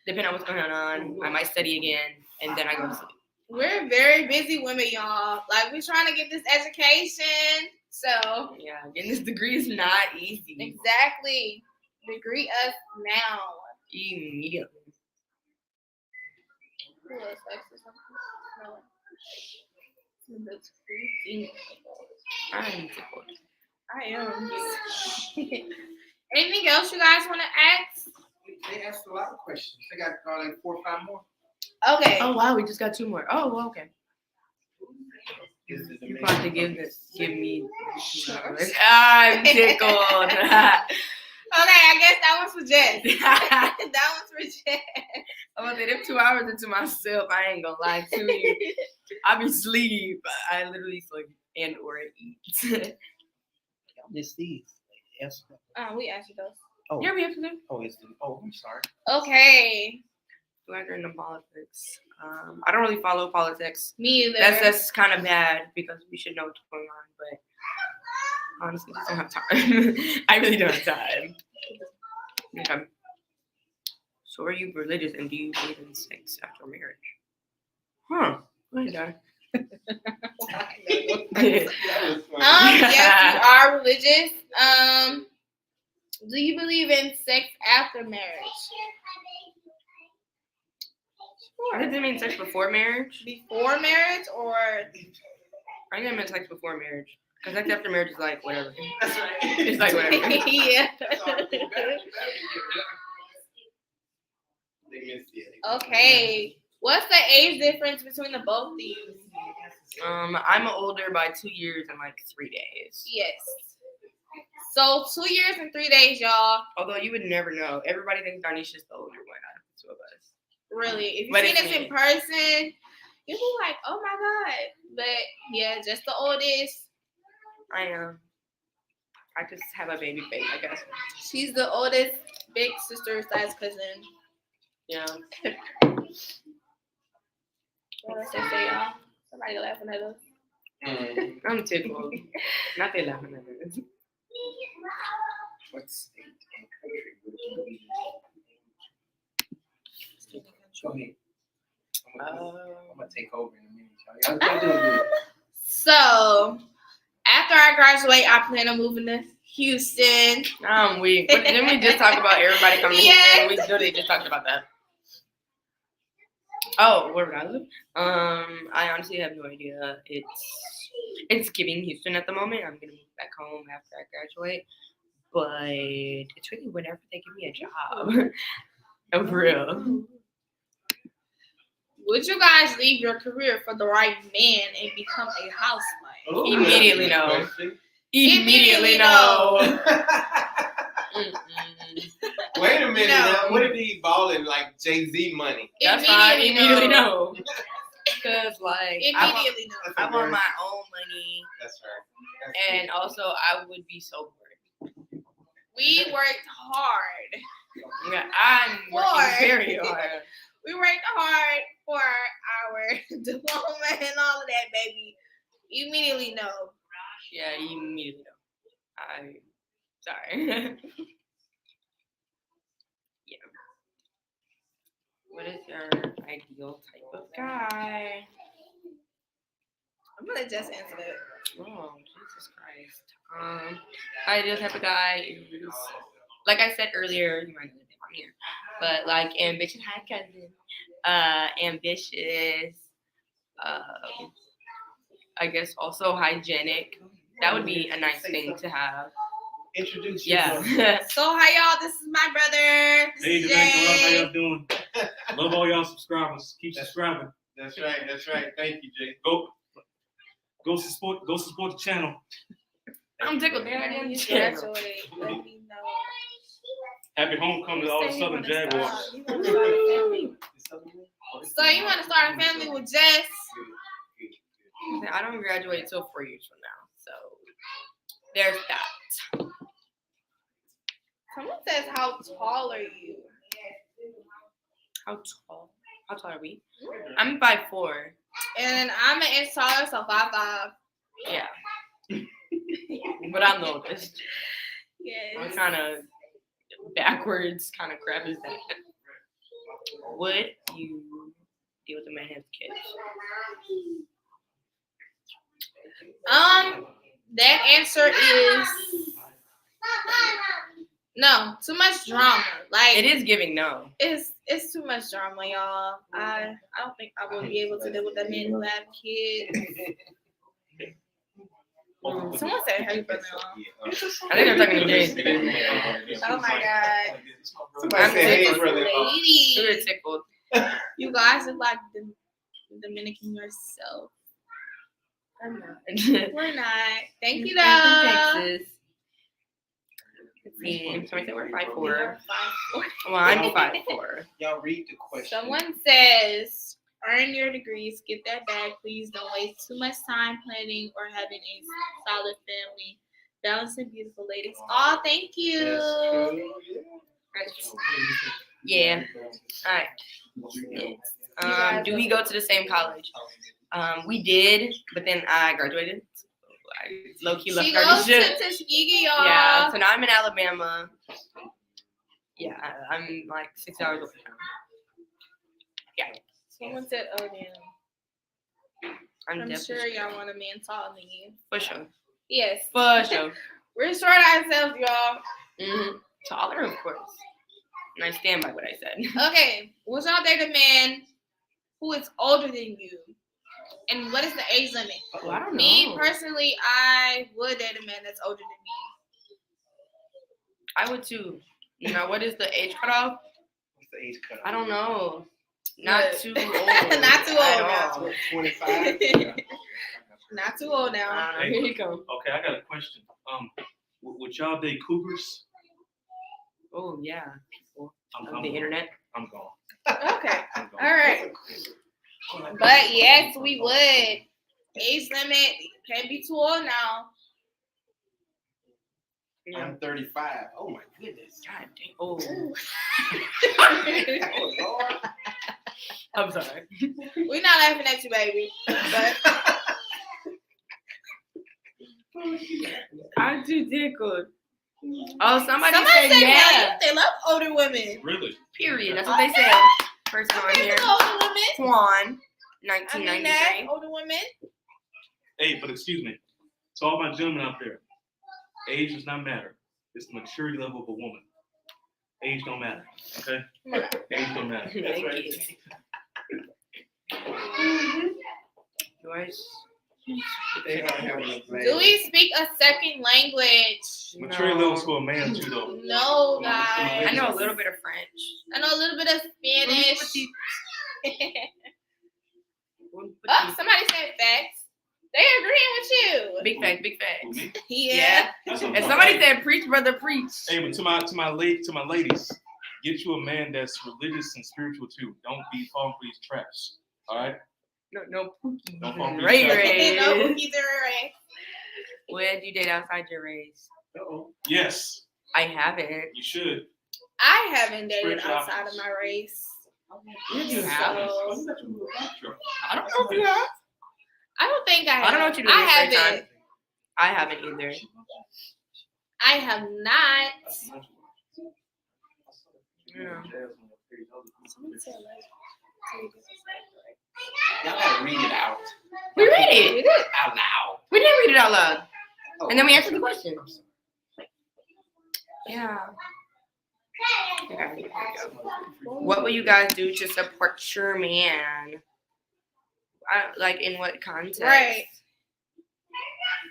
depending on what's going on, I might study again, and then I go to sleep. We're very busy women, y'all. Like, we're trying to get this education, so Yeah, getting this degree is not easy. exactly. Degree us now. Immediately. Who else likes this one? No. I'm tickled. I am. Anything else you guys want to ask? They asked a lot of questions. They got like 4 or 5 more. Okay. Oh wow, we just got 2 more. Oh, well, okay. You about to give me. I'm tickled. Okay, I guess that one's for Jess. That one's for Jess. I'm gonna say them 2 hours into myself. I ain't gonna lie to you. I be sleep. I literally sleep and or eat. It's these. Yes. We answered those. Oh. Yeah, we have to do. Oh, it's the. Oh, I'm sorry. Okay. Do I get into politics? I don't really follow politics. Me either. That's kind of bad because we should know what's going on, but honestly, I don't have time. I really don't have time. Okay. So, are you religious and do you believe in sex after marriage? Huh? What is that? Yes, you are religious. Do you believe in sex after marriage? Does it mean sex before marriage? Before marriage or? I think I meant sex before marriage. Because sex after marriage is like whatever. That's right. It's like whatever. Yeah. They missed it. Okay. What's the age difference between the both of you? I'm older by 2 years and like 3 days. Yes. So 2 years and 3 days, y'all. Although you would never know. Everybody thinks Darnisha's the older one out of the 2 of us. Really. If But you've seen it's us me. in person, you'll be like, oh my God. But yeah, just the oldest. I am. I just have a baby face, I guess. She's the oldest big sister / cousin. Yeah. What else they say, y'all? Somebody laughing at us. I'm tickled. Not they laughing at us. What state and country would you be? Go ahead. I'm gonna take over in a minute, y'all. Y'all doing good. So, after I graduate, I plan on moving to Houston. I'm weak. But didn't we just talk about everybody coming Yes. here? We literally just talked about that. Oh, where would I live? I honestly have no idea. It's giving Houston at the moment. I'm gonna move back home after I graduate. But it's really whenever they give me a job. Oh, for real. Would you guys leave your career for the right man and become a housewife? Ooh, Immediately that's a no. good question. Immediately no. Wait a minute. No. Now. What if he balling like Jay-Z money? That's fine. Immediately no. no. Because like Immediately no. I want my own money, That's right. That's and also I would be so bored. We worked hard. Yeah, I'm working very hard. We worked hard for our diploma and all of that, baby. You immediately know. Yeah, you immediately know. Sorry. Yeah. What is your ideal type of guy? I'm gonna just answer that. Oh, Jesus Christ. Ideal type of guy is, like I said earlier, you might know that from here, but like ambitious, hi cousin. Ambitious. I guess also hygienic. That would be a nice thing to have. Introduce yourself. yourself. So hi y'all, this is my brother. Hey, This is Dominican, how Jay. y'all doing? Love all y'all subscribers. Keep subscribing. That's right. That's right. Thank you, Jay. Go support the channel. I'm tickled, man. I When you didn't graduate, let me know. Happy homecoming to all the Say Southern you wanna Jaguars. start- you wanna start a family. So you want to start a family with Jess? I don't graduate till 4 years from now, so there's that. Someone says, how tall are you? How tall? How tall are we? I'm 5'4". And I'm an inch taller, so 5'5". Yeah. But I'm the oldest. Yes. What kind of backwards kind of crap is that? Would you deal with a man who has kids? That answer is no. Too much drama. Like It is giving no. it's too much drama, y'all. I don't think I would be able to deal with a man who have kids. Someone said, "How you feeling?" I think they're talking to Jay. Oh my god. Somebody say, hey, This brother. We were lady. tickled. You guys look like the Dominican yourself. I'm not. We're not. Thank you, I'm from though. Texas. And somebody said we're 5'4". We're 5'4". Well, I'm 5'4". Y'all read the question. Someone says, earn your degrees, get that bag. Please don't waste too much time planning or having a solid family. Balancing beautiful ladies. Oh, thank you. That's true. Yeah. All right. Yeah. Do we go to the same college? We did, but then I graduated. So I low-key left She goes Darby to shit. Tuskegee, y'all. Yeah, so now I'm in Alabama. Yeah, I'm like 6 hours away now. Yeah. Someone said, oh, damn. I'm definitely sure y'all want a man taller than you. For sure. Yes. For sure. We're short ourselves, y'all. Mm-hmm. Taller, of course. And I stand by what I said. Okay. Would y'all date a man who is older than you? And what is the age limit? Well, I don't Me, know. personally, I would date a man that's older than me. I would too. Now, what is the age cutoff? What's the age cutoff? I don't know. Not But- too old. Not too at old all. now. 25. Not too old now. Here you go. Okay, I got a question. Would y'all date cougars? Oh, yeah. I'm The internet. I'm gone. Okay. I'm gone. All right. But yes, we would. Age limit can't be too old now. Yeah. I'm 35. Oh my goodness. God dang. Oh. Oh Lord. I'm sorry. We're not laughing at you, baby. But I'm too tickled. Oh, somebody somebody said said yeah. they love older women. Really? Period. That's what they said. Person on Okay, here. some older women. Juan, I mean that 1993. older women. Hey, but excuse me. To all my gentlemen out there, age does not matter. It's the maturity level of a woman. Age don't matter. Okay? Age don't matter. Thank you. Yours? They don't have enough Do we speak a second language? Maturity levels for a man too, though. No, guys. I know a little bit of French. I know a little bit of Spanish. Oh, somebody said facts. They agreeing with Big facts, big Who, facts. you. Yeah. That's what I'm And talking somebody about. said, preach, brother, preach. Hey, but to my ladies, get you a man that's religious and spiritual too. Don't be falling for these traps. All right? No pookies. Don't fall for these Ray traps. Ray. No cookies are right. Where do you date outside your race? Uh-oh. Yes, I haven't. you should. I haven't dated Spiritual outside of options. my race. You have? So, Sure. I don't know if you have. I don't think I have. I don't know what you do in I your free haven't. time. I haven't either. I have not. Yeah. Y'all gotta read it out. We read it Out loud. We didn't read it out loud, Oh. and then we answered the questions. Yeah. Okay, here we go. What will you guys do to support your man? Like in what context? Right.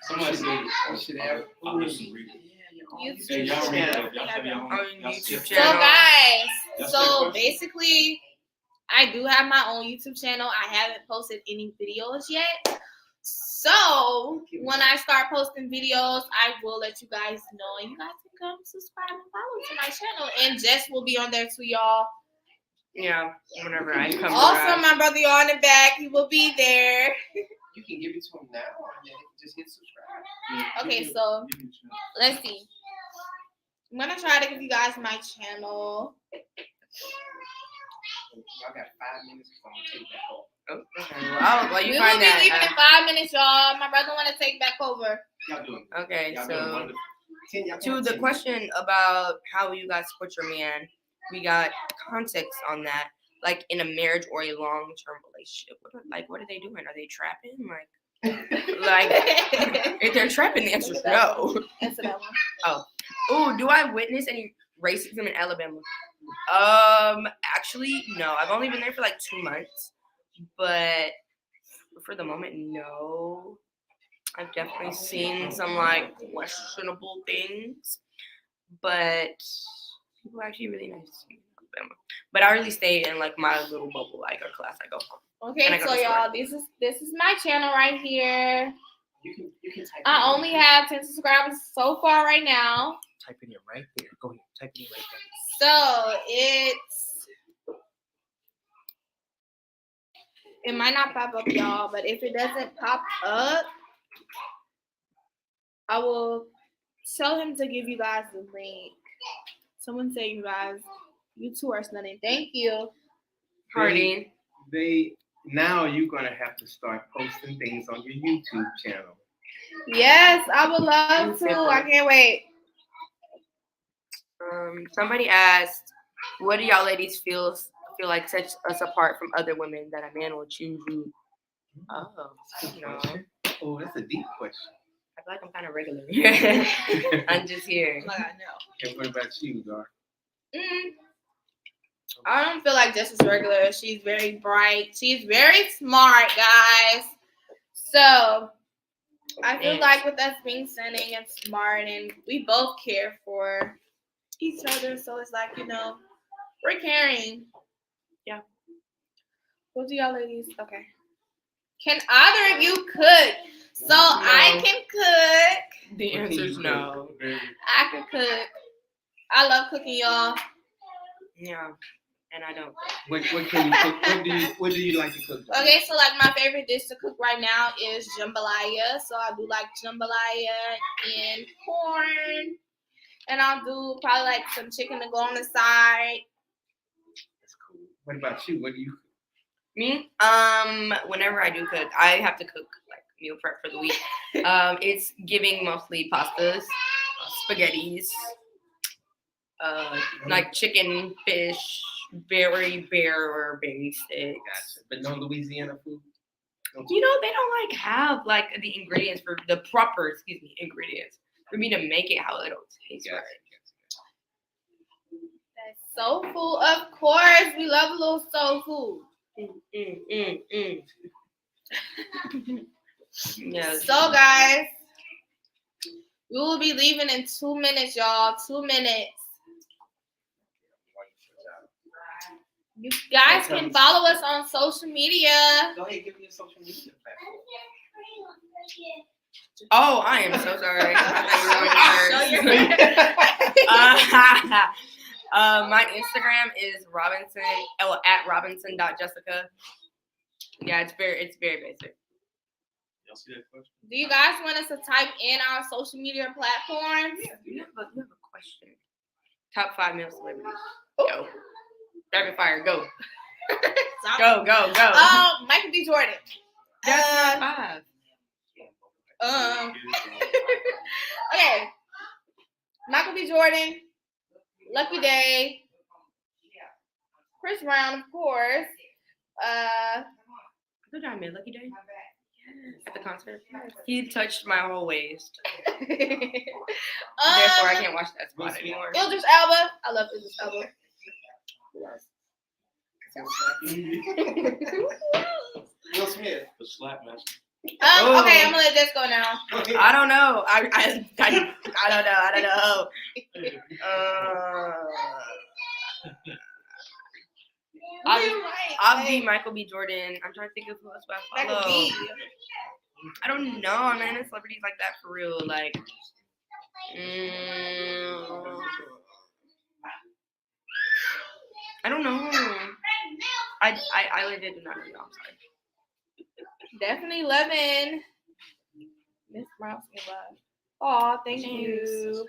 Somebody said You should have. I'll do some reading. YouTube Hey, y'all read channel. it. Y'all have your own. On y'all YouTube skip- So channel. guys, That's so my question. basically, I do have my own YouTube channel. I haven't posted any videos yet. So when I start posting videos, I will let you guys know, and you guys can come subscribe and follow to my channel. And Jess will be on there too, y'all. Yeah, whenever I come Also, around. my brother on the back, he will be there. You can give it to him now, and then just hit subscribe. Okay, so let's see. I'm gonna try to give you guys my channel. Y'all got 5 minutes before I'm gonna take that off. Oh, okay. Well, you We find will be that. leaving in 5 minutes, y'all. My brother wanna take back over. Y'all doing Okay, Y'all doing so wonderful. 10, y'all to got the 10. question about how you guys support your man, we got context on that. Like in a marriage or a long-term relationship, what are they doing? Are they trapping? Like if they're trapping, the answer is no. Answer that one. Oh, do I witness any racism in Alabama? Actually, no. I've only been there for like 2 months, but for the moment, no. I've definitely seen some like questionable things, but people are actually really nice in Alabama. But I really stay in like my little bubble, like a class I go home. Okay, And I got so the story. y'all, this is my channel right here. You can type I it in. only have 10 subscribers so far right now. Type it in right there. Go ahead. Type it in right there. So it might not pop up, y'all, but if it doesn't pop up, I will tell him to give you guys the link. Someone say, you guys, you two are stunning. Thank you. Harding. They now you're gonna have to start posting things on your YouTube channel. Yes, I would love to. I can't wait. Somebody asked, what do y'all ladies feel like sets us apart from other women that a man will choose you? Oh, I don't know. Oh, that's a deep question. I feel like I'm kind of regular. I'm just here. Like I know. And what about you, Dar? I don't feel like Jess is regular. She's very bright. She's very smart, guys. So I feel like with us being stunning and smart, and we both care for each other, so it's like, we're caring. Yeah. What do y'all ladies? Okay. Can either of you cook? So I can cook. The answer is no. I can cook. I love cooking, y'all. Yeah, and I don't. What can you cook? What do you like to cook? Okay, so like my favorite dish to cook right now is jambalaya. So I do like jambalaya and corn. And I'll do probably like some chicken to go on the side. That's cool. What about you? What do you? Me? Whenever I do cook, I have to cook like meal prep for the week. It's giving mostly pastas, spaghettis, like chicken, fish, very bare basic. Gotcha. But no Louisiana food. They don't like have like the ingredients for the proper, ingredients for me to make it how it'll taste right. That's soul food, of course. We love a little soul food. Yes. So guys, we will be leaving in 2 minutes, y'all. 2 minutes. You guys can follow us on social media. Go ahead, give me your social media platform. Oh, I am so sorry. My Instagram is Robinson. At Robinson.Jessica. Yeah, it's very basic. Y'all see that question? Do you guys want us to type in our social media platforms? Yeah, you have a question. Top 5 male celebrities. Go. Rapid fire. Go. Go. Michael B. Jordan. That's not 5. Okay. Michael B. Jordan, Lucky Day, Chris Brown, of course. Did I meet Lucky Day? At the concert. He touched my whole waist. Therefore, I can't watch that spot anymore. Idris Elba. I love Idris Elba. Will Smith. The slap master. Okay, I'm gonna let this go now. I don't know. I don't know. I'll be Michael B. Jordan. I'm trying to think of who else I follow. Michael B. I don't know. I'm not into celebrities like that for real. Like, I don't know. I legit do not know. I'm sorry. Definitely Lemon. Miss Brown's love. Aw, thank you.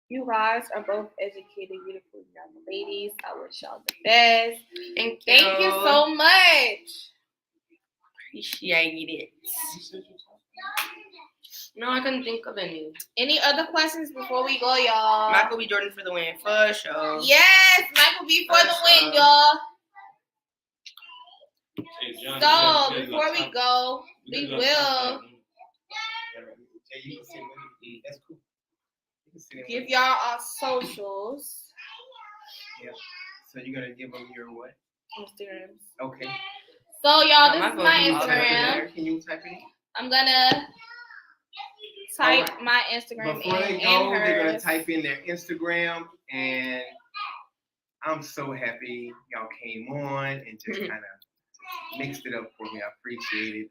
You guys are both educated, beautiful young ladies. I wish y'all the best. Thank you so much. Appreciate it. No, I couldn't think of any. Any other questions before we go, y'all? Michael B. Jordan for the win, for sure. Yes, Michael B. for the win, y'all. Hey, John, So, before we go, we will That's cool. give y'all our socials. Yeah. So you're gonna give them your what? Instagrams. Okay. So, y'all, this My is my phone is Instagram. Can you type it in? I'm gonna type Alright. my Instagram Before they in go, and they're gonna hers. type in their Instagram, and I'm so happy y'all came on and just kind of mixed it up for me. I appreciate it.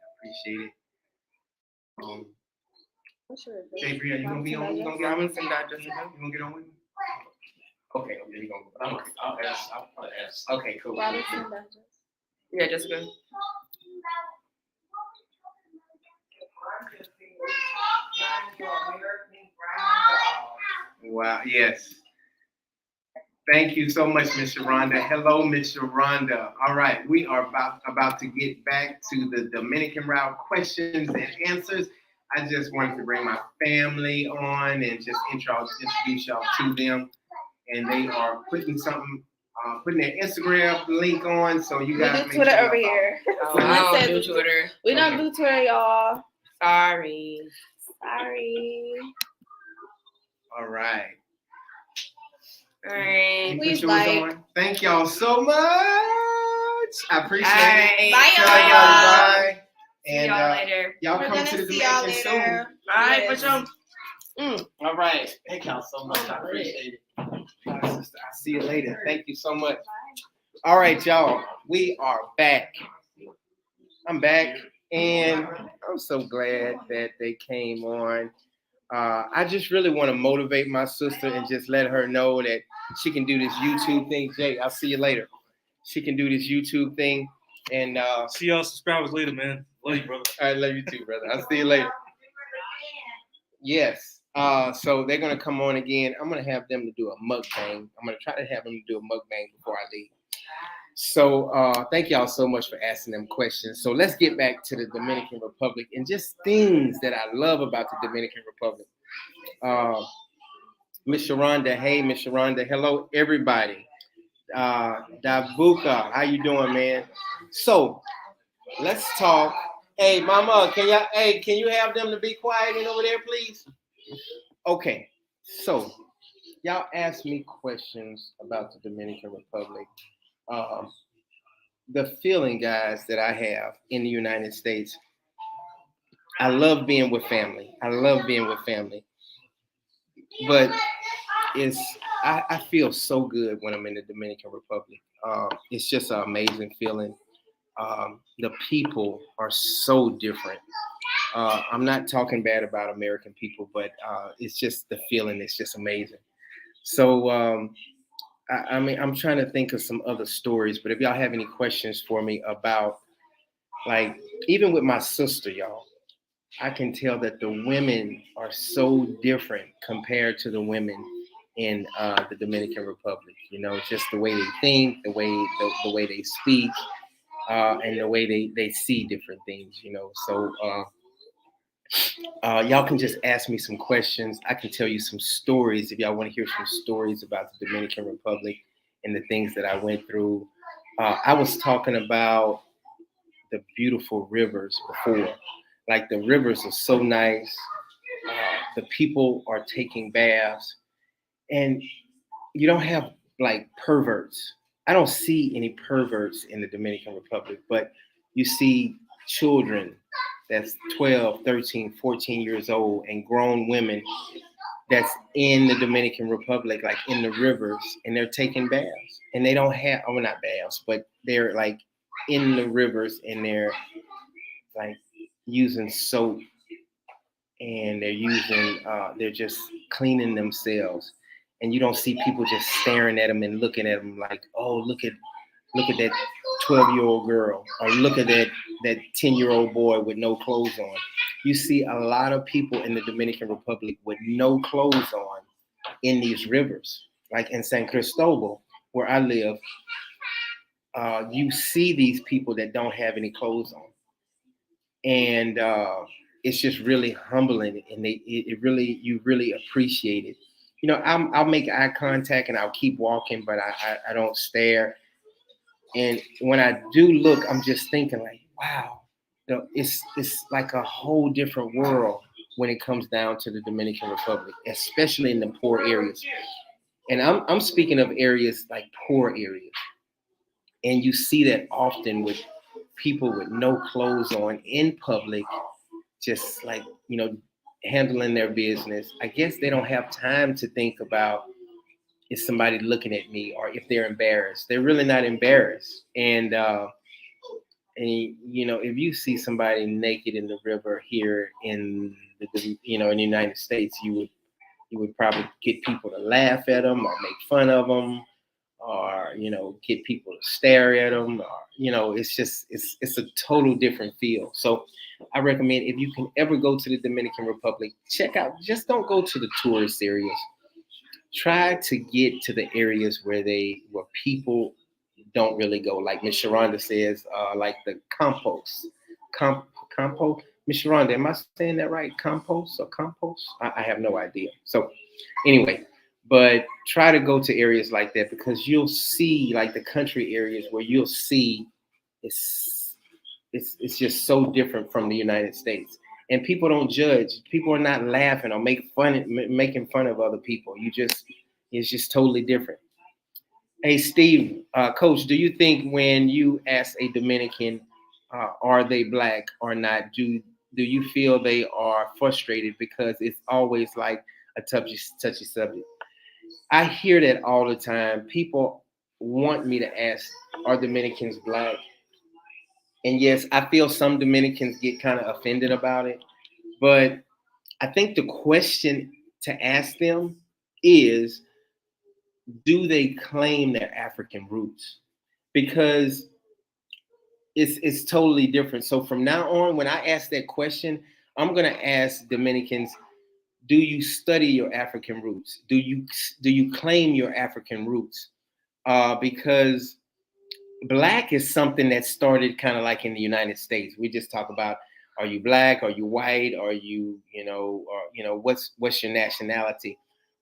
What's your Jay Bria, you gonna be on? You gonna get on? Robinson Dodgers. You gonna get on with me? Okay, you gonna. Okay. I'll ask. I'll probably ask. Okay, cool. Robinson Dodgers. Yeah, Jessica. Wow. Yes. Thank you so much, Miss Sharonda. Hello, Miss Sharonda. All right, we are about to get back to the Dominican route questions and answers. I just wanted to bring my family on and just introduce y'all to them. And they are putting their Instagram link on, so you guys We do Twitter over here. Oh, I don't do Twitter. We don't do Twitter, y'all. Sorry. All right. Alright. Please Put yours like. on. Thank y'all so much. I appreciate it. Bye, Tell y'all. bye. See And y'all later. y'all We're come gonna to the see y'all Dominican later. soon. Alright, for Yes. sure. All right. Thank y'all so much. I appreciate it. Bye, sister. I'll see you later. Thank you so much. All right, y'all. We are back. I'm back, and I'm so glad that they came on. I just really want to motivate my sister and just let her know that she can do this YouTube thing. Jay, I'll see you later. She can do this YouTube thing, and See y'all subscribers later, man. Love you, brother. I love you too, brother. I'll see you later. Yes. So they're gonna come on again. I'm gonna have them to do a mukbang. I'm gonna try to have them do a mukbang before I leave. So thank y'all so much for asking them questions. So let's get back to the Dominican Republic and just things that I love about the Dominican Republic. Miss Sharonda, hey, Miss Sharonda, hello everybody. Dabuka, how you doing, man? So let's talk. Hey, Mama, can you have them to be quiet and over there, please? Okay, so y'all asked me questions about the Dominican Republic. The feeling, guys, that I have in the United States, I love being with family. But I feel so good when I'm in the Dominican Republic. It's just an amazing feeling. The people are so different. I'm not talking bad about American people, but it's just the feeling. It's just amazing. So, I mean, I'm trying to think of some other stories, but if y'all have any questions for me about, like, even with my sister, y'all, I can tell that the women are so different compared to the women in the Dominican Republic. You know, just the way they think, the way they speak. and the way they see different things, you know. So y'all can just ask me some questions. I can tell you some stories if y'all want to hear some stories about the Dominican Republic and the things that I went through. I was talking about the beautiful rivers before. Like the rivers are so nice. The people are taking baths, and you don't have like perverts. I don't see any perverts in the Dominican Republic, but you see children that's 12, 13, 14 years old and grown women that's in the Dominican Republic, like in the rivers, and they're taking baths. And they don't have, oh, not baths, but they're like in the rivers and they're like using soap and they're just cleaning themselves. And you don't see people just staring at them and looking at them like, oh, look at that 12-year-old girl, or look at that 10-year-old boy with no clothes on. You see a lot of people in the Dominican Republic with no clothes on in these rivers. Like in San Cristobal, where I live, you see these people that don't have any clothes on, and it's just really humbling, and it really, you really appreciate it. You know, I'll make eye contact and I'll keep walking, but I don't stare. And when I do look, I'm just thinking like, wow, it's like a whole different world when it comes down to the Dominican Republic, especially in the poor areas. And I'm speaking of areas like poor areas, and you see that often with people with no clothes on in public, just like, you know, handling their business. I guess they don't have time to think about, is somebody looking at me, or if they're embarrassed. They're really not embarrassed. And you know, if you see somebody naked in the river here in in the United States, you would probably get people to laugh at them or make fun of them, or get people to stare at them, or it's just it's a total different feel. So I recommend, if you can ever go to the Dominican Republic, check out, just don't go to the tourist areas. Try to get to the areas where people don't really go, like Miss Sharonda says, like the compost. Comp, compost. Miss Sharonda, am I saying that right? Compost or compost? I have no idea. So anyway, but try to go to areas like that, because you'll see, like the country areas where you'll see it's it's just so different from the United States. And people don't judge. People are not laughing or making fun of other people. It's just totally different. Hey, Steve, Coach, do you think when you ask a Dominican, are they black or not, do you feel they are frustrated because it's always like a touchy subject? I hear that all the time. People want me to ask, are Dominicans black? And yes, I feel some Dominicans get kind of offended about it. But I think the question to ask them is, do they claim their African roots? Because it's totally different. So from now on, when I ask that question, I'm gonna ask Dominicans, do you study your African roots? Do you claim your African roots? Because black is something that started kind of like in the United States. We just talk about, are you black? Are you white? Are you, or what's your nationality?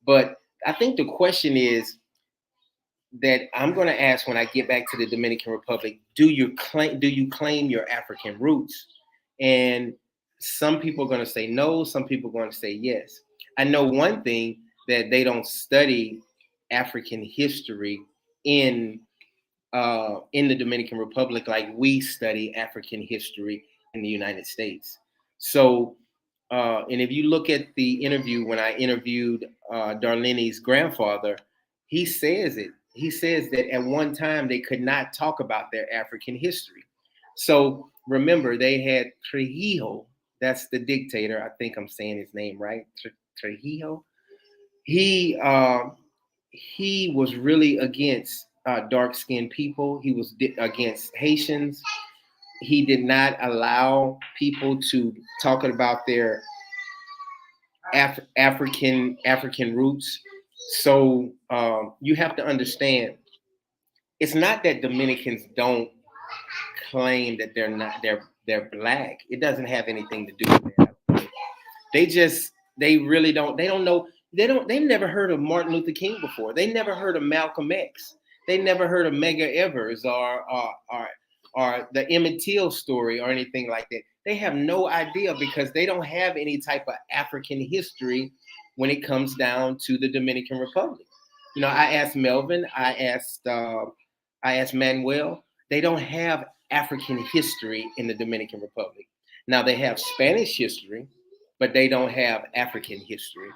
But I think the question is that I'm going to ask when I get back to the Dominican Republic: Do you claim your African roots? And some people are going to say no. Some people are going to say yes. I know one thing, that they don't study African history in in the Dominican Republic like we study African history in the United States. So, and if you look at the interview when I interviewed Darlene's grandfather, he says it. He says that at one time they could not talk about their African history. So remember, they had Trujillo. That's the dictator. I think I'm saying his name right. Trujillo. He he was really against dark skinned people. He was against Haitians. He did not allow people to talk about their African roots. So you have to understand, it's not that Dominicans don't claim that they're black. It doesn't have anything to do with that. They really don't know. They've never heard of Martin Luther King before. They never heard of Malcolm X. They never heard of Medgar Evers or the Emmett Till story or anything like that. They have no idea because they don't have any type of African history when it comes down to the Dominican Republic. I asked Melvin, I asked Manuel. They don't have African history in the Dominican Republic. Now they have Spanish history, but they don't have African history.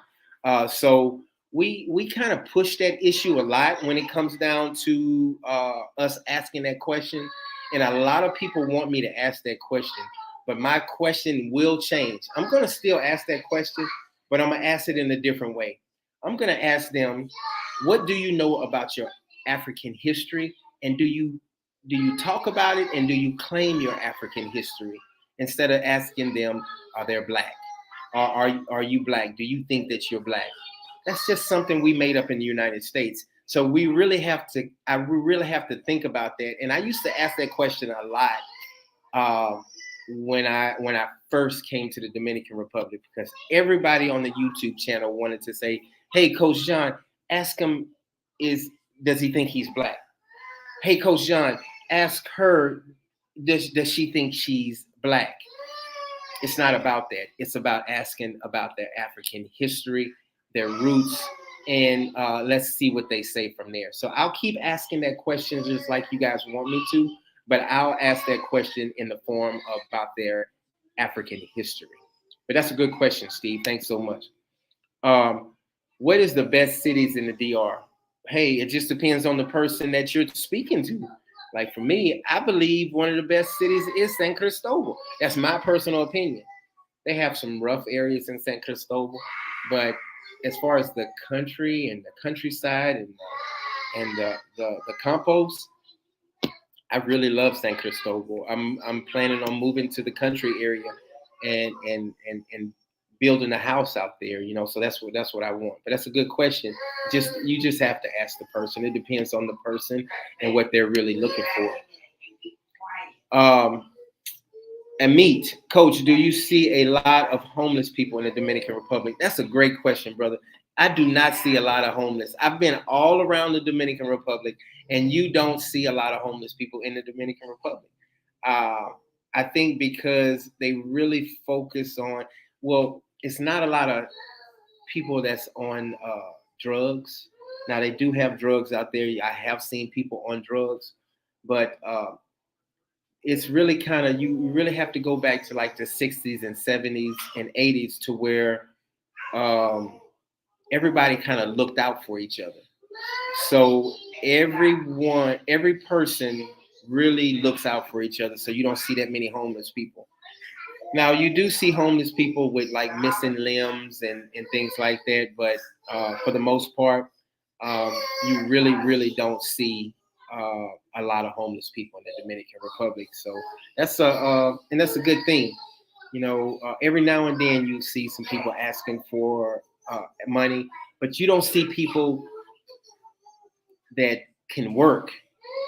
So we kind of push that issue a lot when it comes down to us asking that question. And a lot of people want me to ask that question, but my question will change. I'm going to still ask that question, but I'm going to ask it in a different way. I'm going to ask them, what do you know about your African history? And do you talk about it, and do you claim your African history instead of asking them, are they black? Are you black? Do you think that you're black? That's just something we made up in the United States. So I really have to think about that. And I used to ask that question a lot when I first came to the Dominican Republic, because everybody on the YouTube channel wanted to say, hey, Coach John, ask him, does he think he's black? Hey, Coach John, ask her, does she think she's black? It's not about that. It's about asking about their African history, their roots, and let's see what they say from there. So I'll keep asking that question just like you guys want me to, but I'll ask that question in the form of about their African history. But that's a good question, Steve. Thanks so much. What is the best cities in the DR? Hey, it just depends on the person that you're speaking to. Like for me, I believe one of the best cities is San Cristobal. That's my personal opinion. They have some rough areas in San Cristobal, but as far as the country and the countryside and the campos, I really love San Cristobal. I'm planning on moving to the country area and building a house out there, so that's what I want. But that's a good question. You just have to ask the person. It depends on the person and what they're really looking for. And meet, Coach, do you see a lot of homeless people in the Dominican Republic? That's a great question, brother. I do not see a lot of homeless. I've been all around the Dominican Republic, and you don't see a lot of homeless people in the Dominican Republic. I think because they really focus on, well, it's not a lot of people that's on drugs. Now, they do have drugs out there. I have seen people on drugs, but it's really kind of, you really have to go back to like the 60s and 70s and 80s to where everybody kind of looked out for each other. So every person really looks out for each other. So you don't see that many homeless people. Now you do see homeless people with like missing limbs and things like that, but for the most part, you really don't see a lot of homeless people in the Dominican Republic. So that's a good thing. Every now and then you see some people asking for money, but you don't see people that can work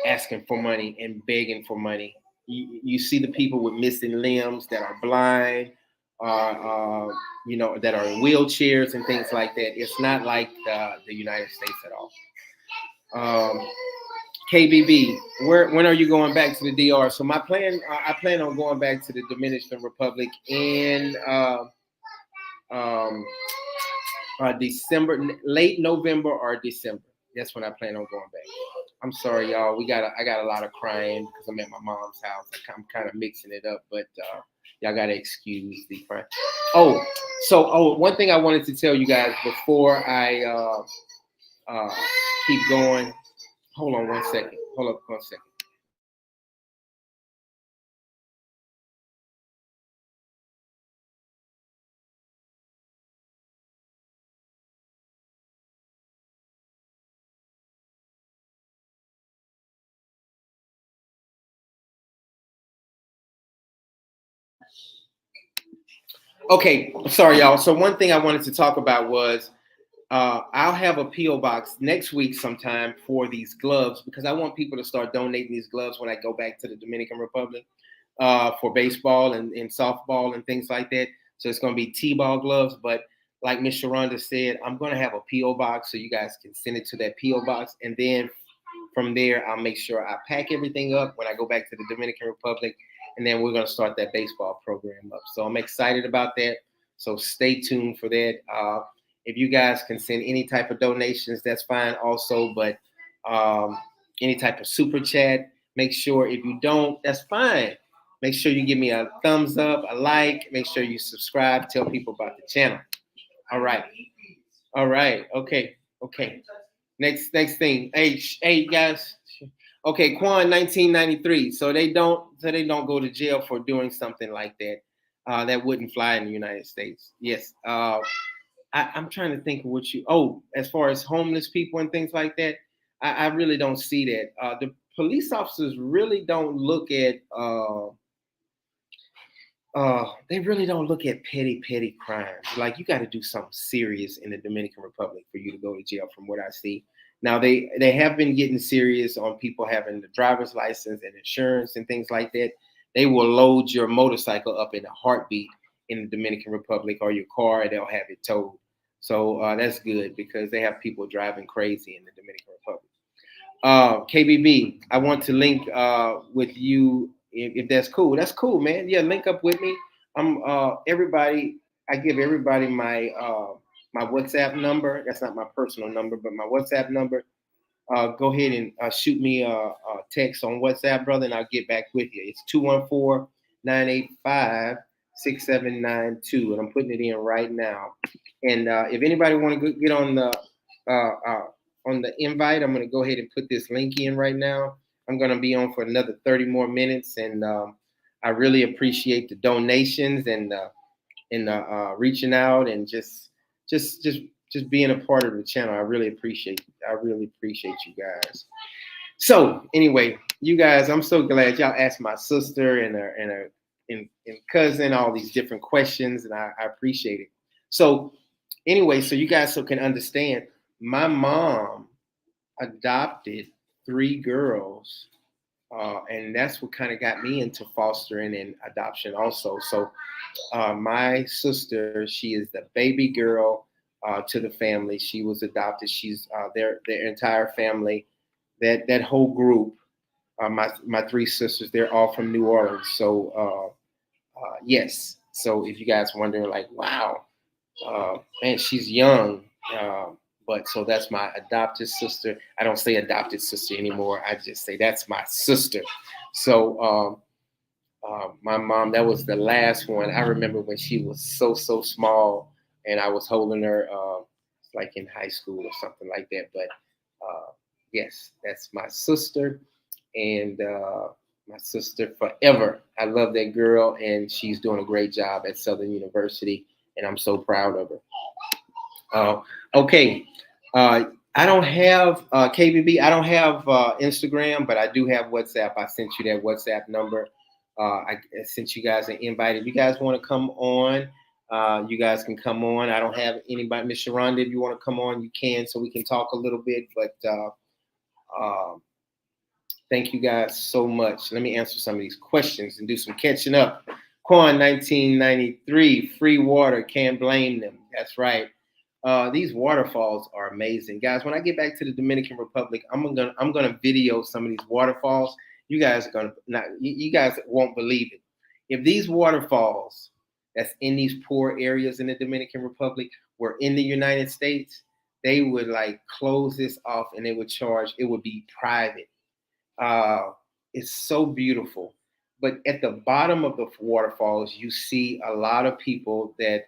asking for money and begging for money. You see the people with missing limbs that are blind, that are in wheelchairs and things like that. It's not like the United States at all. KBB, when are you going back to the DR? So I plan on going back to the Dominican Republic in December, late November or December. That's when I plan on going back. I'm sorry, y'all. I got a lot of crying because I'm at my mom's house. I'm kind of mixing it up, but y'all gotta excuse the crying. One thing I wanted to tell you guys before I keep going. Hold on one second. Hold up one second. Okay, sorry, y'all. So one thing I wanted to talk about was I'll have a PO box next week sometime for these gloves because I want people to start donating these gloves when I go back to the Dominican Republic for baseball and softball and things like that. So it's going to be T-ball gloves, but like Miss Sharonda said, I'm going to have a PO box so you guys can send it to that PO box, and then from there I'll make sure I pack everything up when I go back to the Dominican Republic, and then we're going to start that baseball program up. So I'm excited about that. So stay tuned for that. If you guys can send any type of donations, that's fine also. But any type of super chat, make sure if you don't, that's fine. Make sure you give me a thumbs up, a like. Make sure you subscribe. Tell people about the channel. All right. All right. Okay. Okay. Next thing. Hey guys. Okay, Quan 1993. So they don't go to jail for doing something like that. That wouldn't fly in the United States. Yes. I'm trying to think of what you. Oh, as far as homeless people and things like that, I really don't see that. The police officers really don't look at. They really don't look at petty crimes. Like you got to do something serious in the Dominican Republic for you to go to jail, from what I see. Now they have been getting serious on people having the driver's license and insurance and things like that. They will load your motorcycle up in a heartbeat in the Dominican Republic, or your car, they'll have it towed. So that's good because they have people driving crazy in the Dominican Republic. KBB, I want to link with you if that's cool. That's cool, man. Yeah, link up with me. I'm everybody. I give everybody my my WhatsApp number. That's not my personal number, but my WhatsApp number. Go ahead and shoot me a text on WhatsApp, brother, and I'll get back with you. It's 214-985-6792, and I'm putting it in right now. And if anybody want to get on the invite, I'm going to go ahead and put this link in right now. I'm going to be on for another 30 more minutes, and I really appreciate the donations and reaching out and just being a part of the channel. I really appreciate you guys. So anyway, you guys, I'm so glad y'all asked my sister and her cousin all these different questions, and I appreciate it. So anyway, so you guys can understand, my mom adopted 3 girls, and that's what kind of got me into fostering and adoption also. So my sister, she is the baby girl to the family. She was adopted. She's their entire family, that whole group. My 3 sisters, they're all from New Orleans. So yes. So if you guys wondering, like, wow, man, she's young. But so that's my adopted sister. I don't say adopted sister anymore. I just say that's my sister. So my mom, that was the last one. I remember when she was so small, and I was holding her like in high school or something like that. But yes, that's my sister, and my sister forever. I love that girl, and she's doing a great job at Southern University, and I'm so proud of her. Okay. I don't have KBB. I don't have Instagram, but I do have WhatsApp. I sent you that WhatsApp number. I sent you guys an invite. If you guys want to come on, you guys can come on. I don't have anybody. Miss Sharonda, if you want to come on, you can, so we can talk a little bit. But thank you guys so much. Let me answer some of these questions and do some catching up. Quan 1993, free water, can't blame them. That's right. These waterfalls are amazing, guys. When I get back to the Dominican Republic, I'm gonna video some of these waterfalls. You guys won't believe it. If these waterfalls that's in these poor areas in the Dominican Republic were in the United States, they would like close this off and they would charge. It would be private. It's so beautiful. But at the bottom of the waterfalls, you see a lot of people that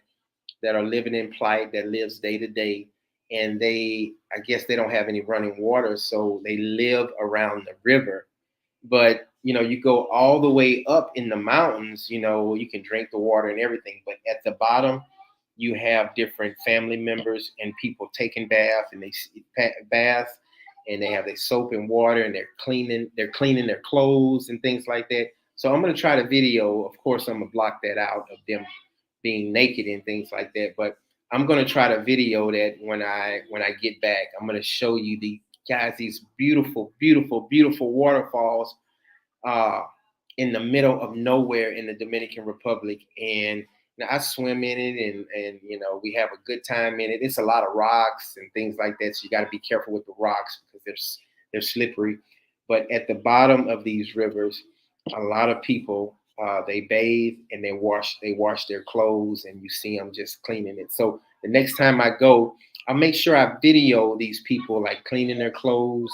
are living in plight, that lives day to day, and I guess they don't have any running water, so they live around the river. But you go all the way up in the mountains, you can drink the water and everything. But at the bottom, you have different family members and people taking bath, and they bath, and they have their soap and water, and they're cleaning their clothes and things like that. So I'm gonna try to video. Of course, I'm gonna block that out of them being naked and things like that. But I'm gonna try to video that when I get back. I'm gonna show you these beautiful, beautiful, beautiful waterfalls uh, in the middle of nowhere in the Dominican Republic, and I swim in it, and we have a good time in it. It's a lot of rocks and things like that, so you got to be careful with the rocks because they're slippery. But at the bottom of these rivers, a lot of people they bathe and they wash their clothes, and you see them just cleaning it. So the next time I go, I'll make sure I video these people like cleaning their clothes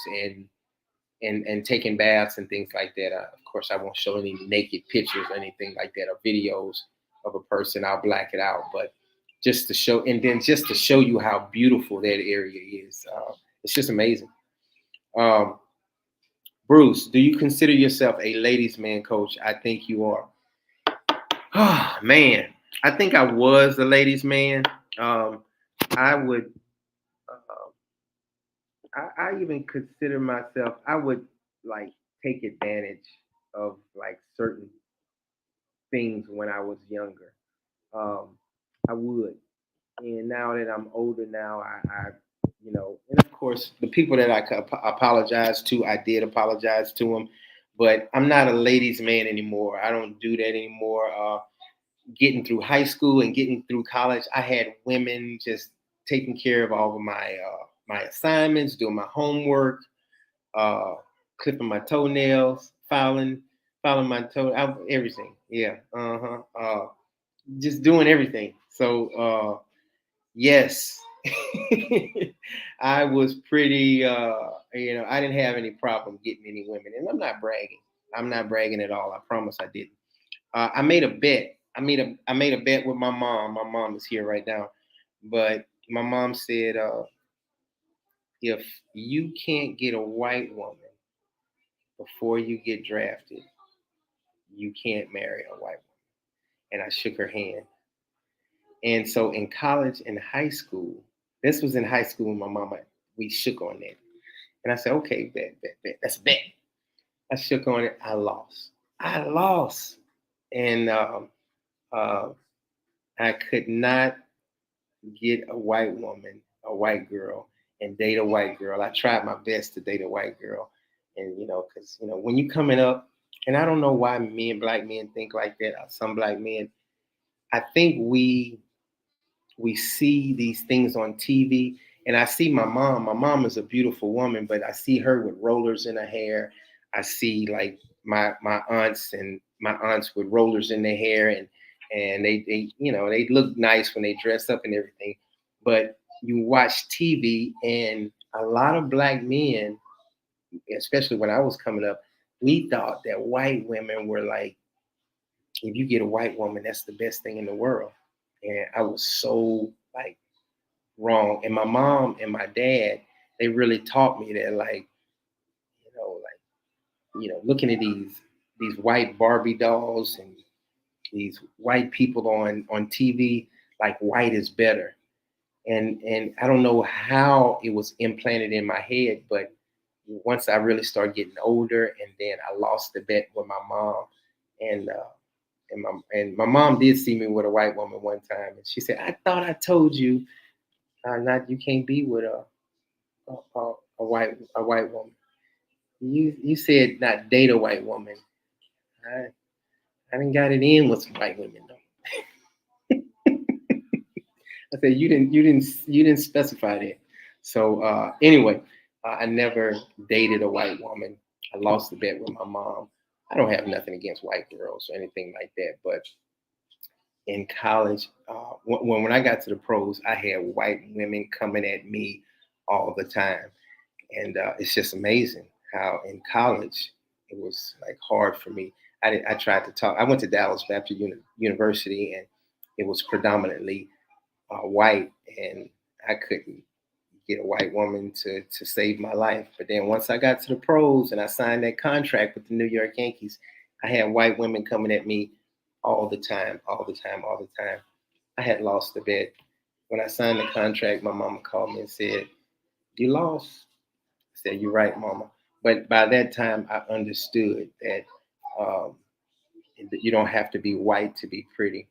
and taking baths and things like that. Of course, I won't show any naked pictures or anything like that or videos of a person. I'll black it out, but just to show, and then just to show you how beautiful that area is. It's just amazing. Um, Bruce, do you consider yourself a ladies' man, coach? I think you are. Oh man, I think I was a ladies' man. Um, I would. I even consider myself. I would like take advantage of like certain things when I was younger. Um, I would, and now that I'm older now, and of course the people that I could apologize to, I did apologize to them, but I'm not a ladies' man anymore. I don't do that anymore. Getting through high school and getting through college, I had women just taking care of all of my assignments, doing my homework, uh, clipping my toenails, filing my everything. Yeah, just doing everything. So yes, I was pretty. I didn't have any problem getting any women, and I'm not bragging. I'm not bragging at all. I promise I didn't. I made a bet. I made a bet with my mom. My mom is here right now, but my mom said, if you can't get a white woman before you get drafted, you can't marry a white woman. And I shook her hand. And so in college and high school, this was in high school, my mama, we shook on that. And I said, okay, bet, bet, bet. That's a bet. I shook on it. I lost. I lost. And uh, I could not get a white woman, a white girl, and date a white girl. I tried my best to date a white girl. And, because, when you coming up, and I don't know why black men think like that. Some black men, I think we see these things on TV, and I see my mom. My mom is a beautiful woman, but I see her with rollers in her hair. I see like my aunts with rollers in their hair, and they look nice when they dress up and everything. But you watch TV, and a lot of black men, especially when I was coming up, we thought that white women were like, if you get a white woman, that's the best thing in the world. And I was so like wrong. And my mom and my dad, they really taught me that, like, looking at these white Barbie dolls and these white people on TV, like white is better. And I don't know how it was implanted in my head, but once I really started getting older, and then I lost the bet with my mom, and my mom did see me with a white woman one time, and she said, "I thought I told you, not you can't be with a white woman. You said not date a white woman. I I didn't got it in with some white women though." I said you didn't specify that. So anyway, I never dated a white woman. I lost the bet with my mom. I don't have nothing against white girls or anything like that, but in college, when I got to the pros, I had white women coming at me all the time, and it's just amazing how in college it was like hard for me. I tried to talk. I went to Dallas Baptist University, and it was predominantly white, and I couldn't get a white woman to save my life. But then once I got to the pros and I signed that contract with the New York Yankees, I had white women coming at me all the time, all the time, all the time. I had lost the bet. When I signed the contract, my mama called me and said, "You lost." I said, "You're right, mama." But by that time, I understood that um, you don't have to be white to be pretty.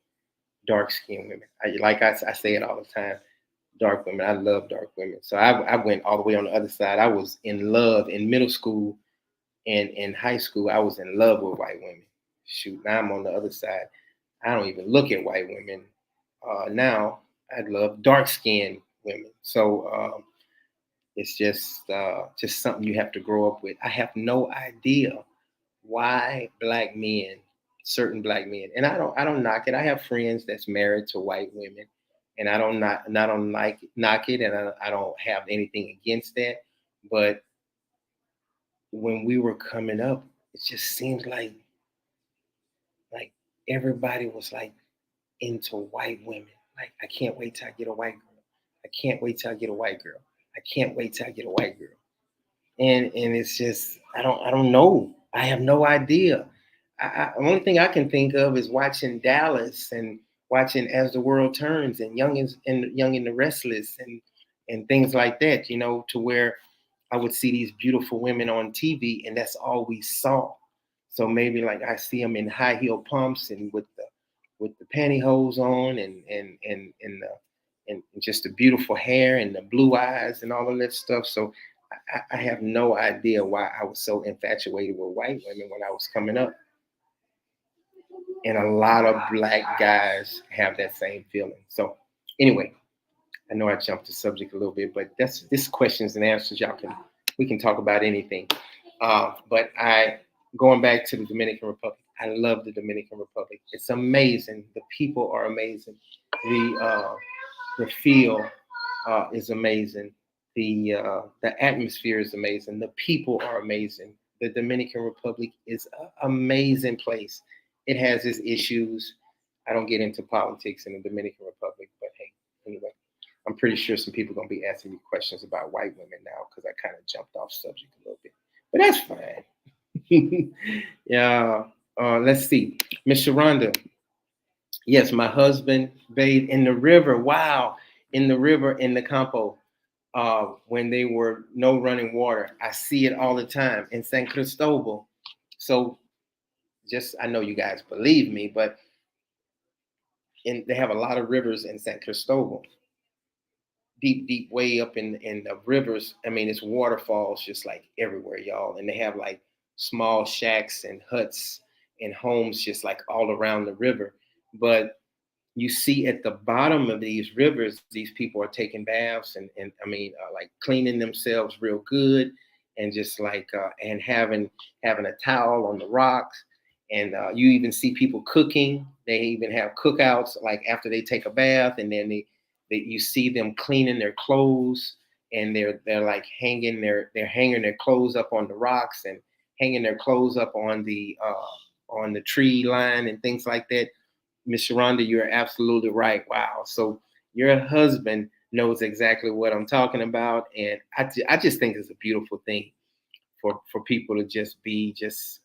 dark skinned women. I say it all the time. Dark women. I love dark women. So I went all the way on the other side. I was in love in middle school and in high school. I was in love with white women. Shoot, now I'm on the other side. I don't even look at white women. Now I love dark skinned women. So it's just something you have to grow up with. I have no idea why black men, certain black men, and I don't knock it. I have friends that's married to white women, and I don't knock it, and I don't have anything against that. But when we were coming up, it just seems like everybody was like into white women. Like I can't wait till I get a white girl. I can't wait till I get a white girl. I can't wait till I get a white girl. And it's just I don't know. I have no idea. The only thing I can think of is watching Dallas and watching As the World Turns and Young and the Restless and things like that. To where I would see these beautiful women on TV, and that's all we saw. So maybe like I see them in high heel pumps and with the pantyhose on and just the beautiful hair and the blue eyes and all of that stuff. So I have no idea why I was so infatuated with white women when I was coming up. And a lot of black guys have that same feeling. So anyway, I know I jumped the subject a little bit, but that's this questions and answers. We can talk about anything. But going back to the Dominican Republic, I love the Dominican Republic. It's amazing. The people are amazing. The feel is amazing. The atmosphere is amazing. The people are amazing. The Dominican Republic is an amazing place. It has its issues. I don't get into politics in the Dominican Republic, but hey, anyway, I'm pretty sure some people are gonna be asking me questions about white women now because I kind of jumped off subject a little bit, but that's fine. Yeah. Let's see, Miss Sharonda. Yes, my husband bathed in the river. Wow, in the river in the Campo. When they were no running water. I see it all the time in San Cristobal. So just I know you guys believe me, but they have a lot of rivers in San Cristobal. Deep, deep way up in the rivers. I mean, it's waterfalls just like everywhere, y'all. And they have like small shacks and huts and homes just like all around the river. But you see at the bottom of these rivers, these people are taking baths and I mean, like cleaning themselves real good and just like, and having a towel on the rocks. And you even see people cooking. They even have cookouts like after they take a bath, and then you see them cleaning their clothes, and they're like they're hanging their clothes up on the rocks and hanging their clothes up on the tree line and things like that. Miss Sharonda, you're absolutely right. Wow. So your husband knows exactly what I'm talking about. And I just think it's a beautiful thing for people to just be just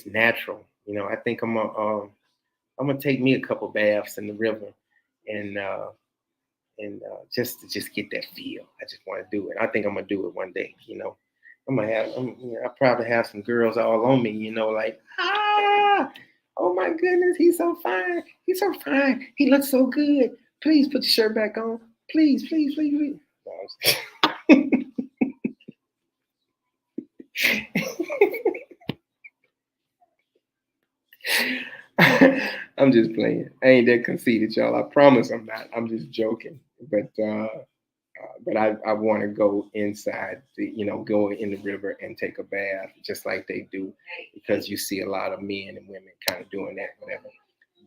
natural. I think I'm gonna take me a couple baths in the river and just to just get that feel. I just want to do it. I think I'm gonna do it one day. I probably have some girls all on me. Like oh my goodness, he's so fine. He's so fine. He looks so good. Please put your shirt back on. Please, please, please, please. I'm just playing. I ain't that conceited, y'all. I promise I'm not. I'm just joking. But I want to go inside, go in the river and take a bath, just like they do, because you see a lot of men and women kind of doing that, whatever.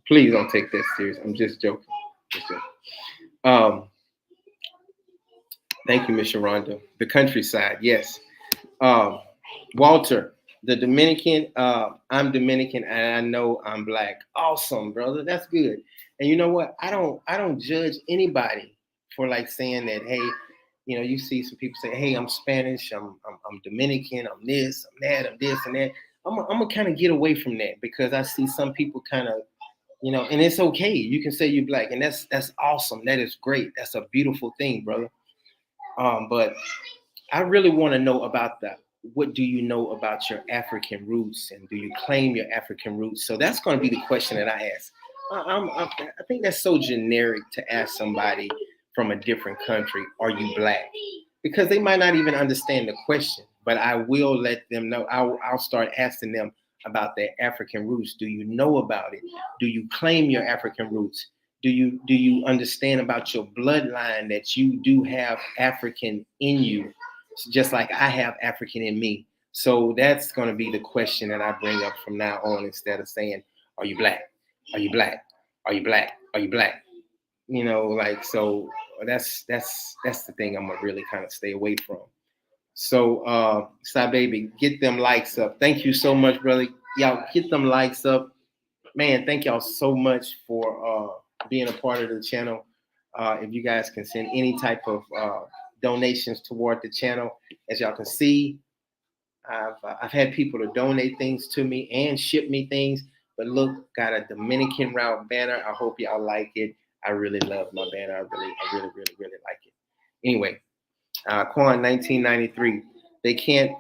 Please don't take that serious. I'm just joking. Just joking. Thank you, Miss Sharonda. The countryside, yes. Walter, the Dominican. I'm Dominican, and I know I'm black. Awesome, brother. That's good. And you know what? I don't judge anybody for like saying that. Hey, you see some people say, "Hey, I'm Spanish. I'm Dominican. I'm this. I'm that. I'm this and that." I'm gonna kind of get away from that because I see some people kind of, and it's okay. You can say you're black, and that's awesome. That is great. That's a beautiful thing, brother. But I really want to know about what do you know about your African roots, and do you claim your African roots? So that's going to be the question that I ask. I think that's so generic to ask somebody from a different country, "Are you black?" Because they might not even understand the question. But I will let them know. I'll start asking them about their African roots. Do you know about it? Do you claim your African roots? Do you understand about your bloodline that you do have African in you, just like I have African in me? So that's going to be the question that I bring up from now on instead of saying, "Are you black? Are you black? Are you black? Are you black?" Like so. That's the thing I'm gonna really kind of stay away from. So, Sky Baby, get them likes up. Thank you so much, brother. Y'all get them likes up. Man, thank y'all so much for being a part of the channel. If you guys can send any type of donations toward the channel, as y'all can see, I've had people to donate things to me and ship me things. But look, got a Dominican route banner. I hope y'all like it. I really love my banner. I really like it. Anyway, Quan 1993. They can't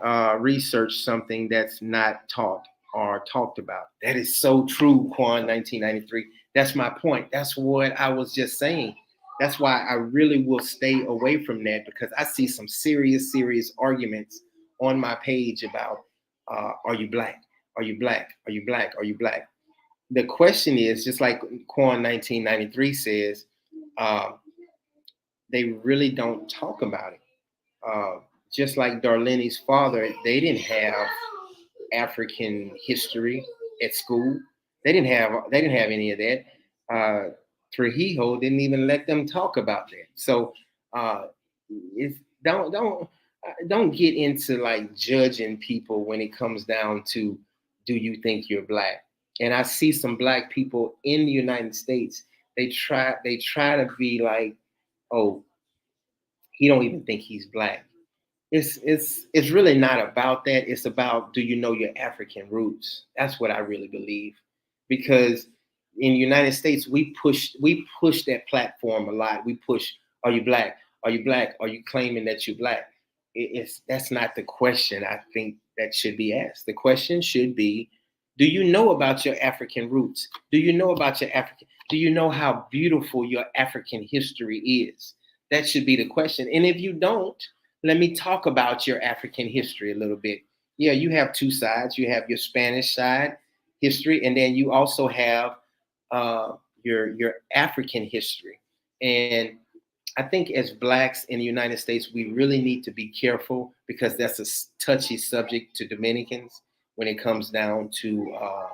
research something that's not taught or talked about. That is so true, Quan 1993. That's my point. That's what I was just saying. That's why I really will stay away from that because I see some serious arguments on my page about are you black? Are you black? Are you black? Are you black? The question is just like Quan 1993 says, uh, they really don't talk about it. Uh, just like Darlene's father, they didn't have African history at school. They didn't have any of that. Uh, Trujillo didn't even let them talk about that. So uh, it's, don't get into like judging people when it comes down to do you think you're black? And I see some black people in the United States. They try to be like, oh, he don't even think he's black. It's really not about that. It's about do you know your African roots? That's what I really believe, because in the United States we push that platform a lot. We push, are you black? Are you black? Are you claiming that you're black? It's that's not the question. I think that should be asked. The question should be, do you know about your African roots? Do you know about your African? Do you know how beautiful your African history is? That should be the question. And if you don't, let me talk about your African history a little bit. Yeah, you have two sides. You have your Spanish side history, and then you also have your African history. And I think as blacks in the United States, we really need to be careful because that's a touchy subject to Dominicans when it comes down to uh,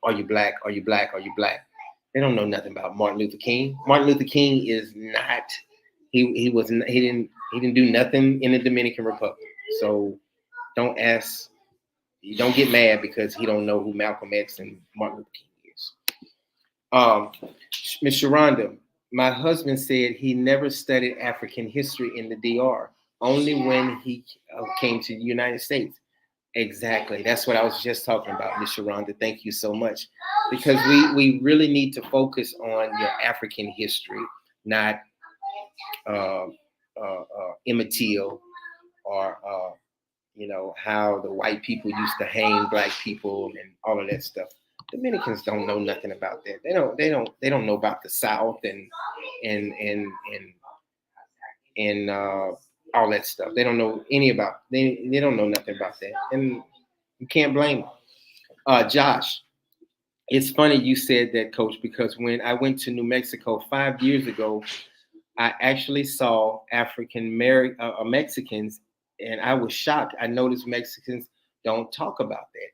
are you black? Are you black? Are you black? They don't know nothing about Martin Luther King. Martin Luther King is not. He didn't do nothing in the Dominican Republic. So don't ask. You don't get mad because he don't know who Malcolm X and Martin Luther King is. Miss Sharonda, my husband said he never studied African history in the DR, only when he came to the United States. Exactly. That's what I was just talking about, Miss Sharonda. Thank you so much. Because we really need to focus on your African history, not Emmett Till or how the white people used to hang black people and all of that stuff. Dominicans don't know nothing about that. They don't know about the South and all that stuff. They don't know they don't know nothing about that, and you can't blame them. Josh, it's funny you said that, Coach, because when I went to New Mexico 5 years ago, I actually saw Mexicans, and I was shocked. I noticed Mexicans don't talk about that.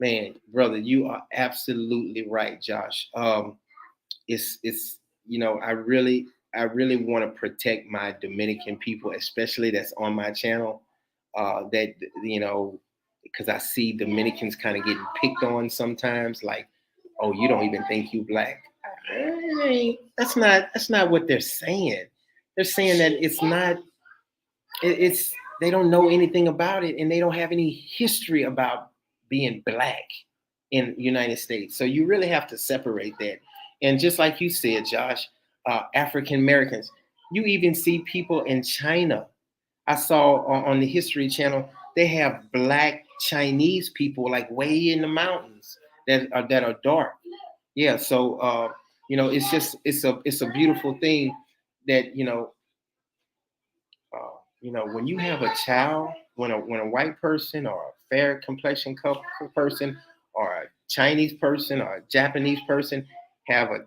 Man, brother, you are absolutely right, Josh. It's I really want to protect my Dominican people, especially that's on my channel. That because I see Dominicans kind of getting picked on sometimes, like, oh, you don't even think you black. That's not what they're saying. They're saying that it's not. It's they don't know anything about it, and they don't have any history about being black in the United States. So you really have to separate that. And just like you said, Josh, African Americans, you even see people in China. I saw on the History Channel they have black Chinese people like way in the mountains that are dark. yeah. So it's just it's a beautiful thing that when you have a child, when a white person or a fair complexion person or a Chinese person or a Japanese person have a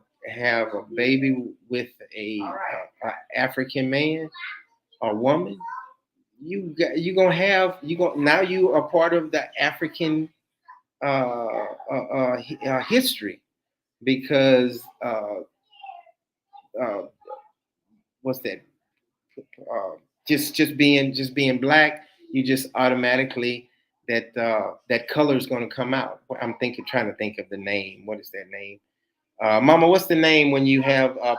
baby with a African man or woman, you gonna have you going now you are part of the African history because uh, what's that? Uh, just being black, you just automatically that color is going to come out. Trying to think of the name. What is that name? Mama, what's the name when you have uh,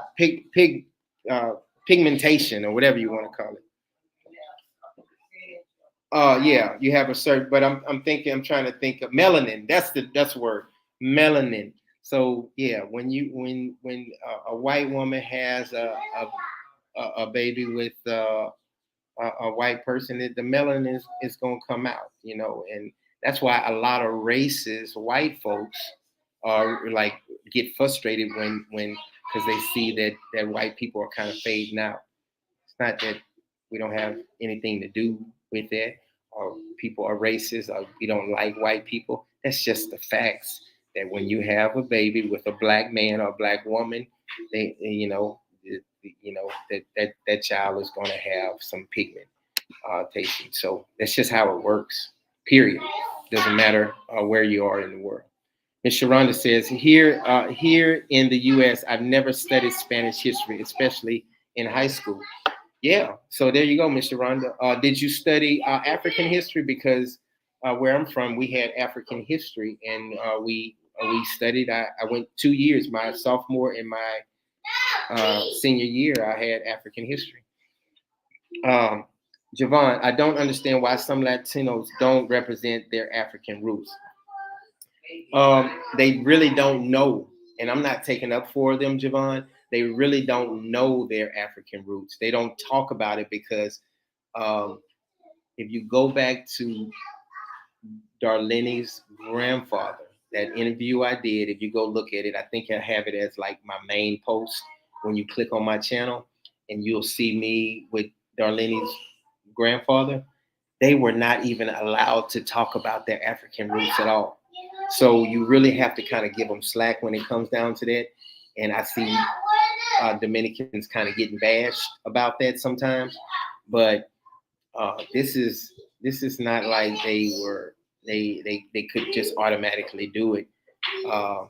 pigmentation or whatever you want to call it? Yeah, you have a certain, but I'm trying to think of melanin. That's the word, melanin. So yeah, when a white woman has a baby with a white person, the melanin is going to come out, and that's why a lot of racist white folks are like get frustrated when because they see that white people are kind of fading out. It's not that we don't have anything to do with that, or people are racist, or we don't like white people. That's just the facts. That when you have a baby with a black man or a black woman, that child is going to have some pigmentation. So that's just how it works. Period. Doesn't matter where you are in the world. Ms. Sharonda says, here in the U.S., I've never studied Spanish history, especially in high school. Yeah, so there you go, Ms. Sharonda. Did you study African history? Because where I'm from, we had African history, and we studied. I went 2 years, my sophomore and my senior year. I had African history. Um, Javon, I don't understand why some Latinos don't represent their African roots. They really don't know, and I'm not taking up for them, Javon. They really don't know their African roots. They don't talk about it because um, if you go back to Darlene's grandfather, that interview I did, if you go look at it, I think I have it as like my main post when you click on my channel, and you'll see me with Darlene's grandfather. They were not even allowed to talk about their African roots at all. So you really have to kind of give them slack when it comes down to that. And I see Dominicans kind of getting bashed about that sometimes. But this is not like they could just automatically do it. Uh,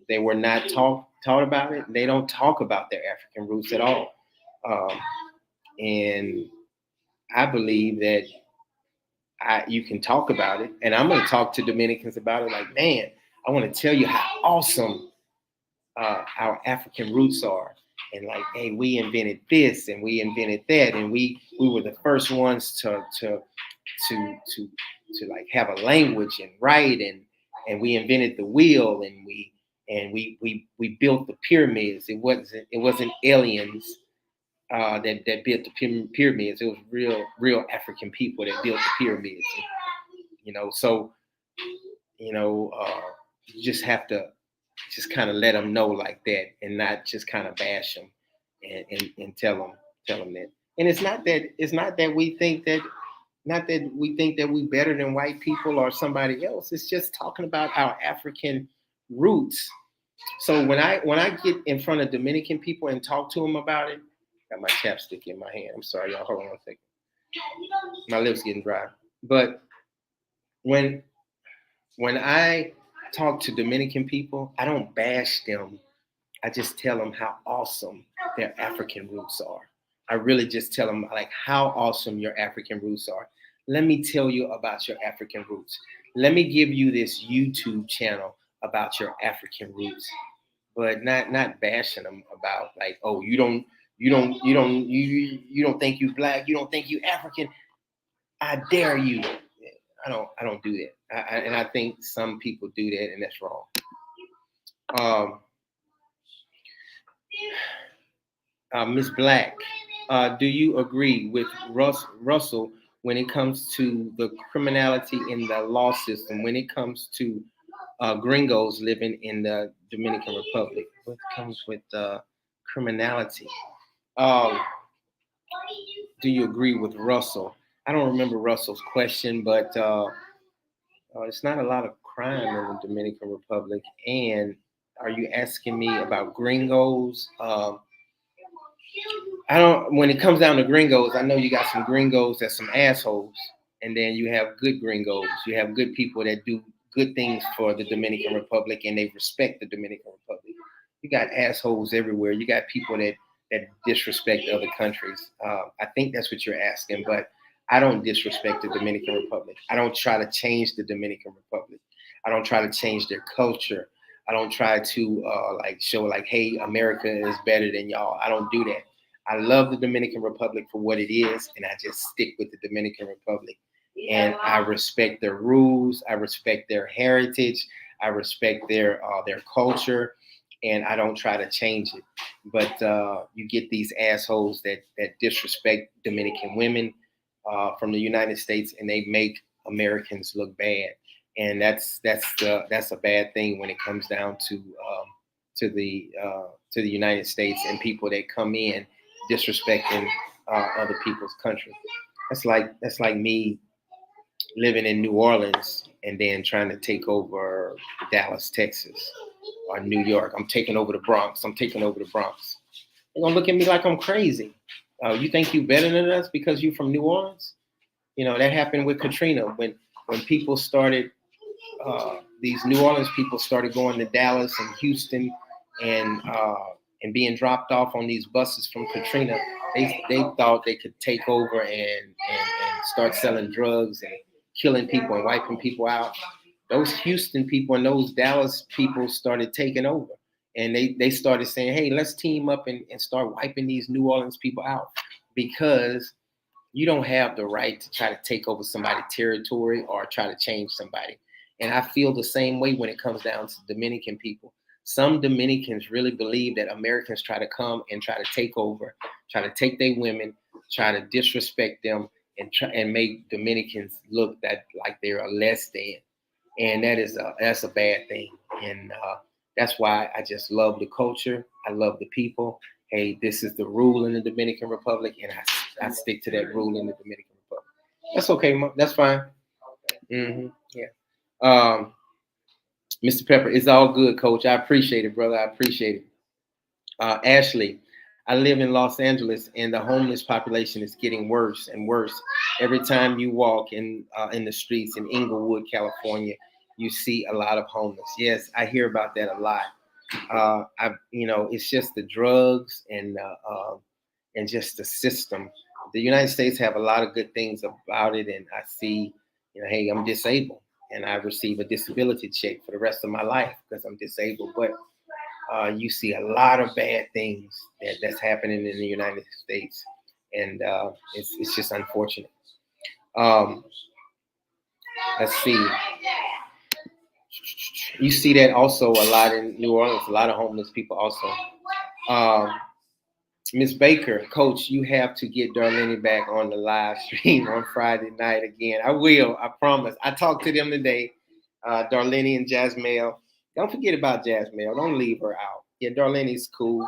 they were not taught about it. They don't talk about their African roots at all. Um, and I believe that you can talk about it, and I'm going to talk to Dominicans about it. Like, man, I want to tell you how awesome our African roots are, and like, hey, we invented this and we invented that, and we were the first ones to like have a language and write, and we invented the wheel, and we built the pyramids. It wasn't aliens that built the pyramids. It was real African people that built the pyramids. So you just have to just kind of let them know like that, and not just kind of bash them and tell them that. And it's not that we think that not that we think that we better than white people or somebody else. It's just talking about our African roots. So when I get in front of Dominican people and talk to them about it, got my chapstick in my hand. I'm sorry, y'all. Hold on 1 second. My lips getting dry. But when when I talk to Dominican people, I don't bash them. I just tell them how awesome their African roots are. I really just tell them like how awesome your African roots are. Let me tell you about your African roots. Let me give you this YouTube channel about your African roots, but not bashing them about like, oh, you don't think you black, you don't think you African. I dare you. I don't do that. And I think some people do that, and that's wrong. Um, Ms. Black, do you agree with Russell when it comes to the criminality in the law system? When it comes to gringos living in the Dominican Republic. What comes with criminality? Um, do you agree with Russell? I don't remember Russell's question, but it's not a lot of crime in the Dominican Republic. And are you asking me about gringos? I don't. When it comes down to gringos, I know you got some gringos that's some assholes, and then you have good gringos. You have good people that do good things for the Dominican Republic, and they respect the Dominican Republic. You got assholes everywhere. You got people that disrespect other countries. I think that's what you're asking, but I don't disrespect the Dominican Republic. I don't try to change the Dominican Republic. I don't try to change their culture. I don't try to like show like, hey, America is better than y'all. I don't do that. I love the Dominican Republic for what it is, and I just stick with the Dominican Republic. And I respect their rules. I respect their heritage. I respect their culture, and I don't try to change it. But you get these assholes that disrespect Dominican women from the United States, and they make Americans look bad, and that's a bad thing when it comes down to the United States and people that come in disrespecting other people's country. That's like me living in New Orleans and then trying to take over Dallas, Texas, or New York. I'm taking over the Bronx. I'm taking over the Bronx. They're gonna look at me like I'm crazy. You think you better than us because you from New Orleans? You know that happened with Katrina when people started. These New Orleans people started going to Dallas and Houston and uh, and being dropped off on these buses from Katrina. They thought they could take over and start selling drugs and killing people and wiping people out. Those Houston people and those Dallas people started taking over. And they started saying, hey, let's team up and start wiping these New Orleans people out because you don't have the right to try to take over somebody's territory or try to change somebody. And I feel the same way when it comes down to Dominican people. Some Dominicans really believe that Americans try to come and try to take over, try to take their women, try to disrespect them, and make Dominicans look that like they're less than. And that's a bad thing. And that's why I just love the culture. I love the people. Hey, this is the rule in the Dominican Republic, and I stick to that rule in the Dominican Republic. That's okay, that's fine. Yeah. Um, Mr. Pepper, it's all good, Coach. I appreciate it, brother. I appreciate it. Ashley, I live in Los Angeles, and the homeless population is getting worse and worse. Every time you walk in the streets in Inglewood, California, you see a lot of homeless. Yes, I hear about that a lot. It's just the drugs and just the system. The United States have a lot of good things about it, and I see, hey, I'm disabled, and I receive a disability check for the rest of my life because I'm disabled. But you see a lot of bad things that's happening in the United States, and it's just unfortunate. Um, let's see. You see that also a lot in New Orleans. A lot of homeless people also. Um, Miss Baker, Coach, you have to get Darlene back on the live stream on Friday night again. I will. I promise. I talked to them today, Darlene and Jasmine. Don't forget about Jasmine. Don't leave her out. Yeah, Darlene's cool.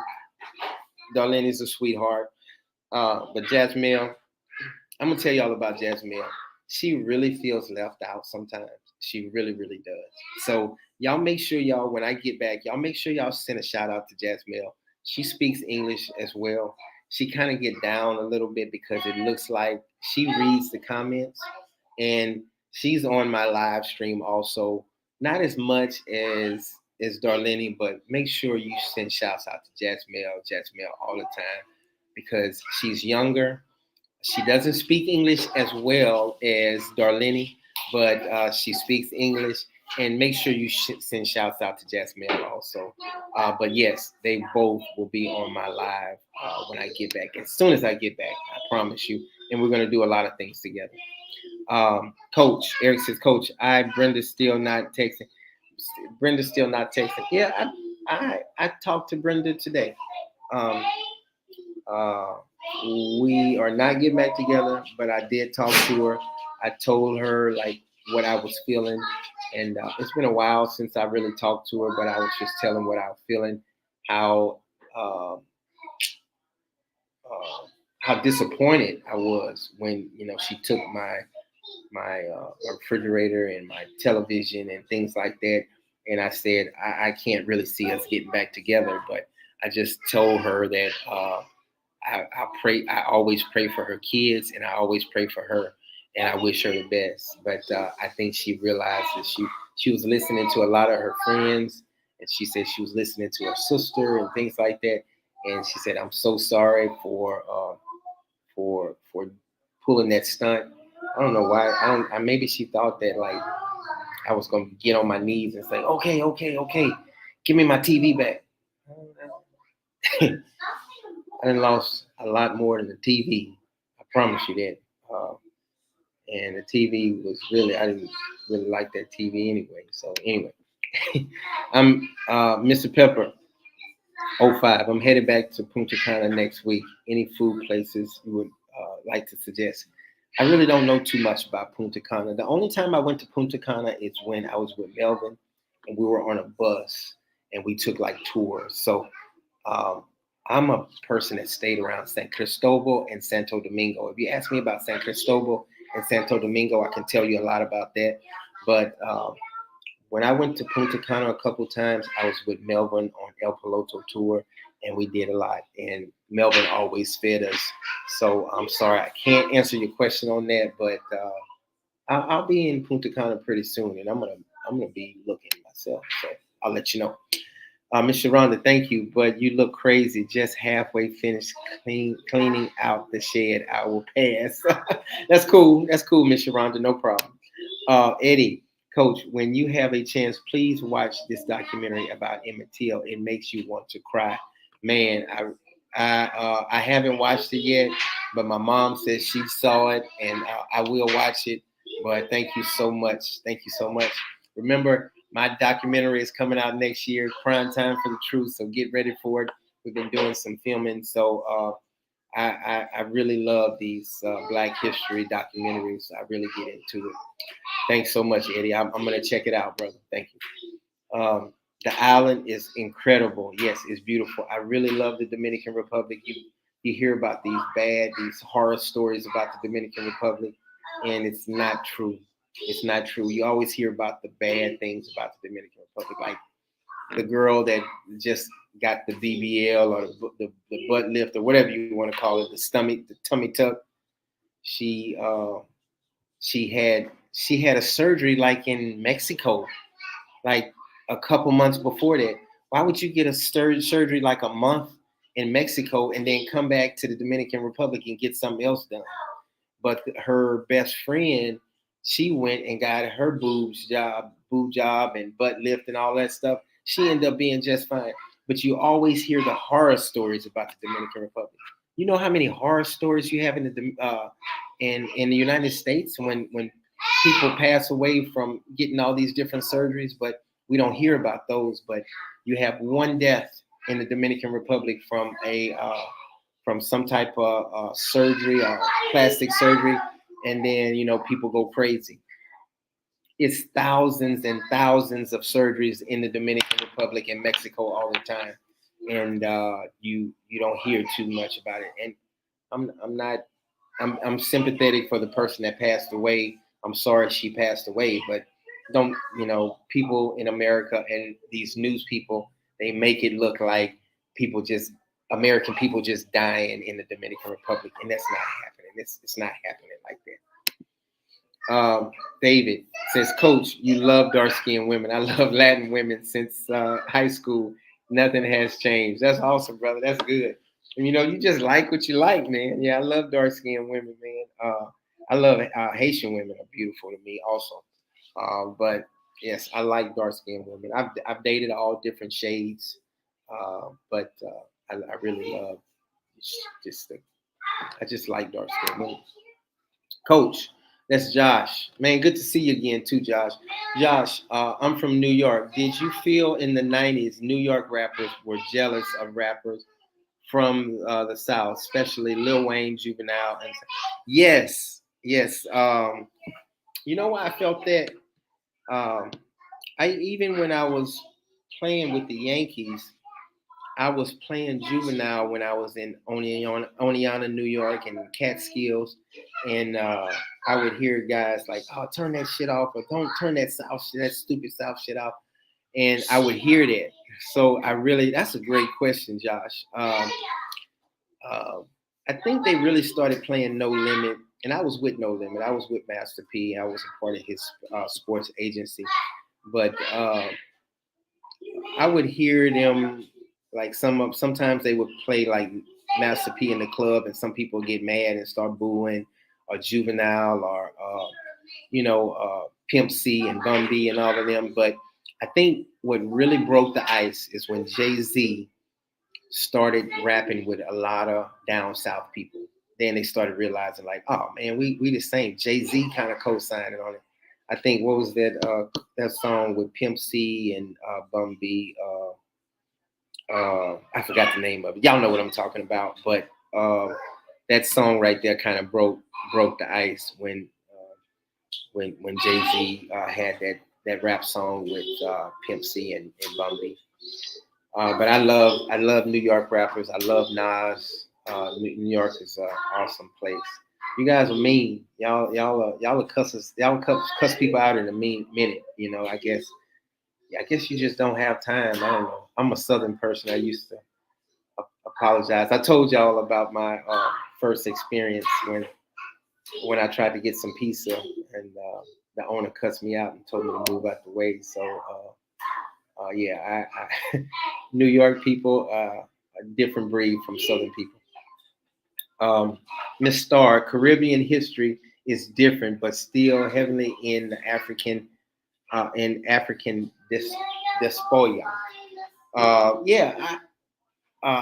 Darlene's a sweetheart. But Jasmine, I'm gonna tell y'all about Jasmine. She really feels left out sometimes. She really, really does. So y'all make sure y'all, when I get back, y'all make sure y'all send a shout out to Jasmine. She speaks English as well. She kind of get down a little bit because it looks like she reads the comments, and she's on my live stream also. Not as much as Darlene, but make sure you send shouts out to Jasmine all the time because she's younger. She doesn't speak English as well as Darlene, but she speaks English. And make sure you send shouts out to Jasmine also. But yes, they both will be on my live when I get back. As soon as I get back, I promise you. And we're going to do a lot of things together. Coach, Eric says, Coach, Brenda's still not texting. Brenda's still not texting. Yeah, I talked to Brenda today. Um, uh, we are not getting back together, but I did talk to her. I told her like what I was feeling. And it's been a while since I really talked to her, but I was just telling what I was feeling, how uh, how disappointed I was when she took my refrigerator and my television and things like that. And I said I can't really see us getting back together, but I just told her that I pray. I always pray for her kids, and I always pray for her, and I wish her the best. But I think she realized that she was listening to a lot of her friends, and she said she was listening to her sister and things like that. And she said, "I'm so sorry for pulling that stunt." I don't know why. I don't. Maybe she thought that like I was gonna get on my knees and say, "Okay, okay, okay, give me my TV back." I done lost a lot more than the TV. I promise you that. And the TV was really, I didn't really like that TV anyway. So anyway, I'm Mr. Pepper 05. I'm headed back to Punta Cana next week. Any food places you would like to suggest? I really don't know too much about Punta Cana. The only time I went to Punta Cana is when I was with Melvin and we were on a bus and we took like tours. So um, I'm a person that stayed around San Cristobal and Santo Domingo. If you ask me about San Cristobal and Santo Domingo, I can tell you a lot about that. But when I went to Punta Cana a couple times, I was with Melvin on El Piloto tour, and we did a lot. And Melvin always fed us. So I'm sorry I can't answer your question on that, but I'll be in Punta Cana pretty soon, and I'm gonna be looking myself. So I'll let you know. Miss Sharonda, thank you, but you look crazy. Just halfway finished cleaning out the shed. I will pass. That's cool. That's cool, Miss Sharonda. No problem. Eddie, Coach, when you have a chance, please watch this documentary about Emmett Till. It makes you want to cry. Man, I haven't watched it yet, but my mom says she saw it, and I will watch it. But thank you so much. Thank you so much. Remember, my documentary is coming out next year, Prime Time for the Truth. So get ready for it. We've been doing some filming, so I really love these Black History documentaries. I really get into it. Thanks so much, Eddie. I'm gonna check it out, brother. Thank you. The island is incredible. Yes, it's beautiful. I really love the Dominican Republic. You hear about these horror stories about the Dominican Republic, and it's not true. It's not true. You always hear about the bad things about the Dominican Republic, like the girl that just got the BBL or the butt lift or whatever you want to call it, the tummy tuck. She she had a surgery like in Mexico, like a couple months before that. Why would you get a surgery like a month in Mexico and then come back to the Dominican Republic and get something else done? But her best friend, she went and got her boob job and butt lift and all that stuff. She ended up being just fine. But you always hear the horror stories about the Dominican Republic. You know how many horror stories you have in the United States when people pass away from getting all these different surgeries, but we don't hear about those. But you have one death in the Dominican Republic from some type of surgery or plastic surgery, and then people go crazy. It's thousands and thousands of surgeries in the Dominican Republic and Mexico all the time, and you don't hear too much about it. And I'm not I'm sympathetic for the person that passed away. I'm sorry she passed away, but don't people in America and these news people, they make it look like people just American people just dying in the Dominican Republic, and that's not happening. It's not happening like that. David says, Coach, you love dark skinned women. I love Latin women since high school. Nothing has changed. That's awesome, brother. That's good. And, you just like what you like, man. Yeah, I love dark skinned women, man. I love Haitian women are beautiful to me also. But yes, I like dark skinned women. I've dated all different shades, but I really love just I just like dark skinned women. Coach, that's Josh. Man, good to see you again too, Josh. Josh, I'm from New York. Did you feel in the 90s New York rappers were jealous of rappers from the South, especially Lil Wayne, Juvenile? And yes, yes. You know why I felt that? Um, I even when I was playing with the Yankees, I was playing juvenile when I was in Oneonta, New York, and Catskills, and I would hear guys like, "Oh, turn that shit off," or "Don't turn that South shit, that stupid South shit off," and I would hear that. So that's a great question, Josh. Uh, I think they really started playing No Limit, and I was with No Limit. I was with Master P. I was a part of his sports agency, but I would hear them like sometimes they would play like Master P in the club, and some people get mad and start booing, or Juvenile, or Pimp C and Bun B and all of them. But I think what really broke the ice is when Jay Z started rapping with a lot of down south people. Then they started realizing like, oh man, we the same. Jay Z kind of co-signing on it. I think what was that song with Pimp C and Bun B? I forgot the name of it. Y'all know what I'm talking about. But that song right there kind of broke the ice when Jay Z had that rap song with Pimp C and Bun B. But I love New York rappers. I love Nas. New York is an awesome place. You guys are mean. Y'all will cuss us. Y'all will cuss people out in a minute. I guess. Yeah, I guess you just don't have time. I don't know. I'm a Southern person. I used to apologize. I told y'all about my first experience when I tried to get some pizza, and the owner cussed me out and told me to move out the way. So yeah, New York people, a different breed from Southern people. Miss Starr, Caribbean history is different, but still heavily in African diaspora. Yeah,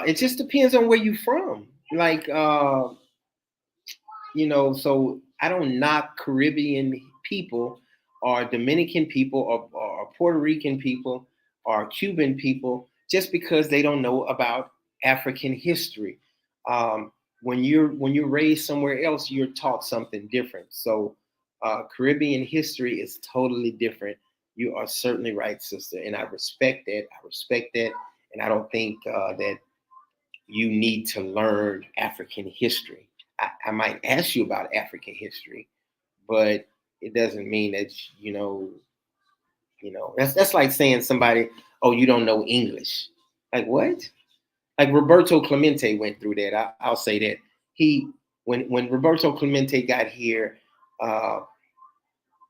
it just depends on where you're from. Like, so I don't knock Caribbean people or Dominican people or Puerto Rican people or Cuban people just because they don't know about African history. Um, when you're raised somewhere else, you're taught something different. So Caribbean history is totally different. You are certainly right, sister, and I respect that. I respect that, and I don't think that you need to learn African history. I might ask you about African history, but it doesn't mean that that's like saying somebody, oh, you don't know English. Like what? Like Roberto Clemente went through that. I'll say that he when Roberto Clemente got here, uh,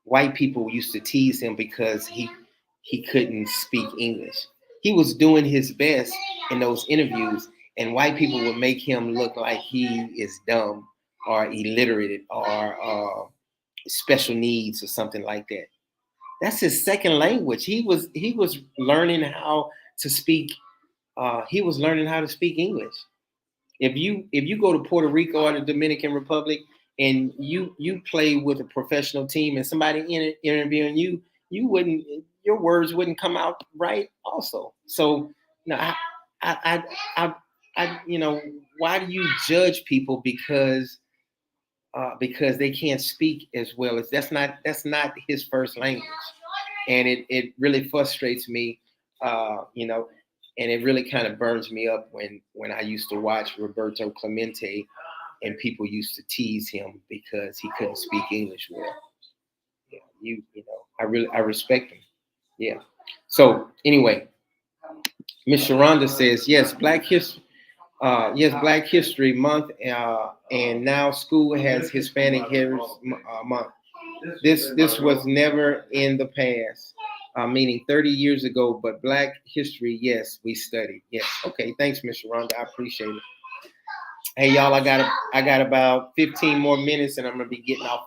white people used to tease him because he couldn't speak English. He was doing his best in those interviews, and white people would make him look like he is dumb or illiterate or special needs or something like that. That's his second language. He was learning how to speak. He was learning how to speak English. If you go to Puerto Rico or the Dominican Republic and you play with a professional team and somebody interviewing you, your words wouldn't come out right also. So I I, why do you judge people because they can't speak as well as that's not his first language, and it really frustrates me, and it really kind of burns me up when I used to watch Roberto Clemente and people used to tease him because he couldn't speak English well. Yeah, I respect him. Yeah. So anyway, Miss Sharonda says yes, Black History Month, and now school has Hispanic Heritage Month. This was never in the past, meaning 30 years ago, but Black history, yes, we studied. Yes. Okay. Thanks, Miss Rhonda. I appreciate it. Hey, y'all, I got about 15 more minutes, and I'm gonna be getting off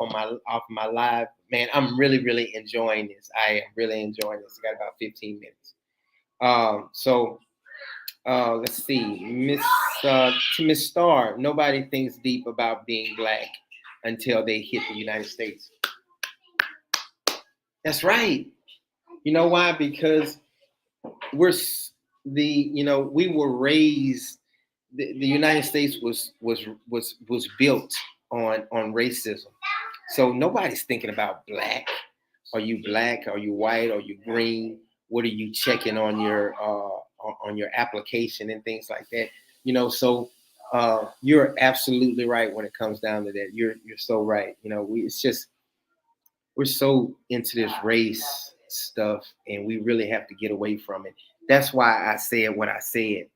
my live. Man, I'm really really enjoying this. I am really enjoying this. I got about 15 minutes. So let's see, Miss Starr. Nobody thinks deep about being black until they hit the United States. That's right. You know why? Because we're we were raised. The United States was built on racism. So nobody's thinking about black. Are you black? Are you white? Are you green? What are you checking on your application and things like that? So you're absolutely right when it comes down to that. You're so right. It's just we're so into this race stuff, and we really have to get away from it. That's why I said what I said.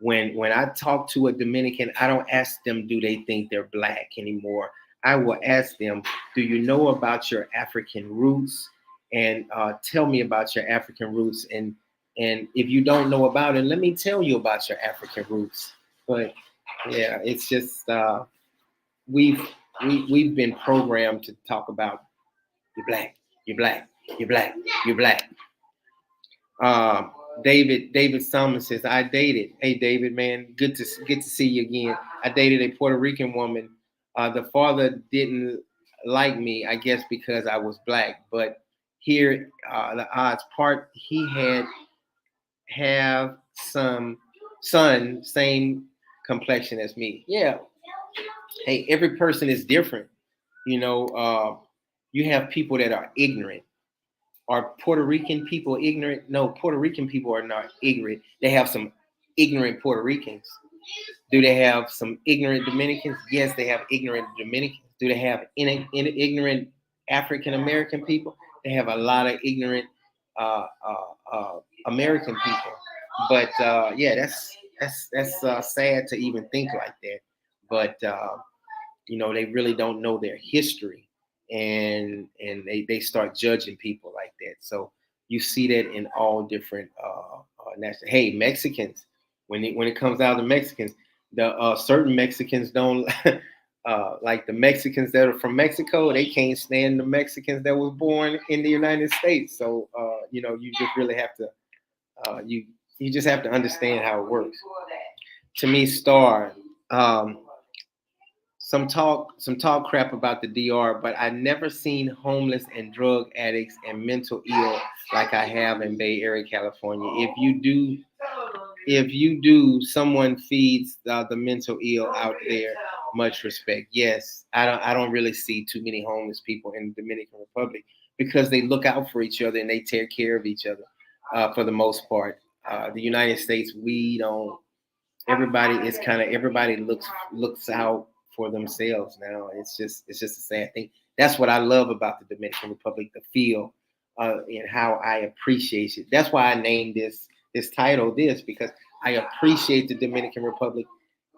When I talk to a Dominican, I don't ask them do they think they're black anymore. I will ask them, do you know about your African roots? And tell me about your African roots. And if you don't know about it, let me tell you about your African roots. But yeah, it's just we've we've been programmed to talk about you're black, you're black, you're black, you're black. Uh, David Summers says, I dated. Hey David, man, good to see you again. I dated a Puerto Rican woman. The father didn't like me, I guess because I was black. But here, the odds part, he had have some son, same complexion as me. Yeah. Hey, every person is different. You know, you have people that are ignorant. Are Puerto Rican people ignorant? No, Puerto Rican people are not ignorant. They have some ignorant Puerto Ricans. Do they have some ignorant Dominicans? Yes, they have ignorant Dominicans. Do they have ignorant African American people? They have a lot of ignorant American people. But yeah, that's sad to even think like that. But they really don't know their history, and they start judging people like that. So you see that in all different national. Hey, Mexicans, when it comes out to Mexicans, the certain Mexicans don't like the Mexicans that are from Mexico. They can't stand the Mexicans that was born in the United States. So you just really have to you just have to understand how it works. To me, Star. Um, some talk crap about the DR, but I never seen homeless and drug addicts and mental ill like I have in Bay Area, California. If you do, someone feeds the mental ill out there. Much respect. Yes, I don't really see too many homeless people in the Dominican Republic because they look out for each other and they take care of each other for the most part. The United States, we don't. Everybody looks out for themselves now. It's just a sad thing. That's what I love about the Dominican Republic, the feel and how I appreciate it. That's why I named this title this, because I appreciate the Dominican Republic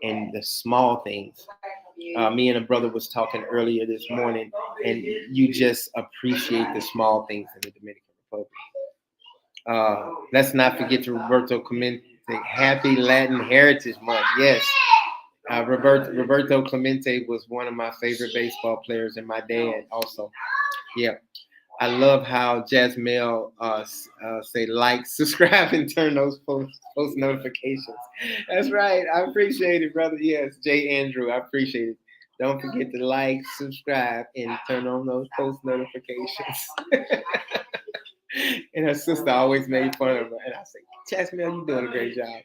and the small things. Me and a brother was talking earlier this morning, and you just appreciate the small things in the Dominican Republic. Let's not forget to Roberto Clemente. Happy Latin Heritage Month. Yes. Roberto Clemente was one of my favorite baseball players, and my dad also. Yeah. I love how Jasmine say like, subscribe, and turn those post notifications. That's right. I appreciate it, brother. Yes, Jay Andrew, I appreciate it. Don't forget to like, subscribe, and turn on those post notifications. And her sister always made fun of her. And I say, Jasmine, you're doing a great job.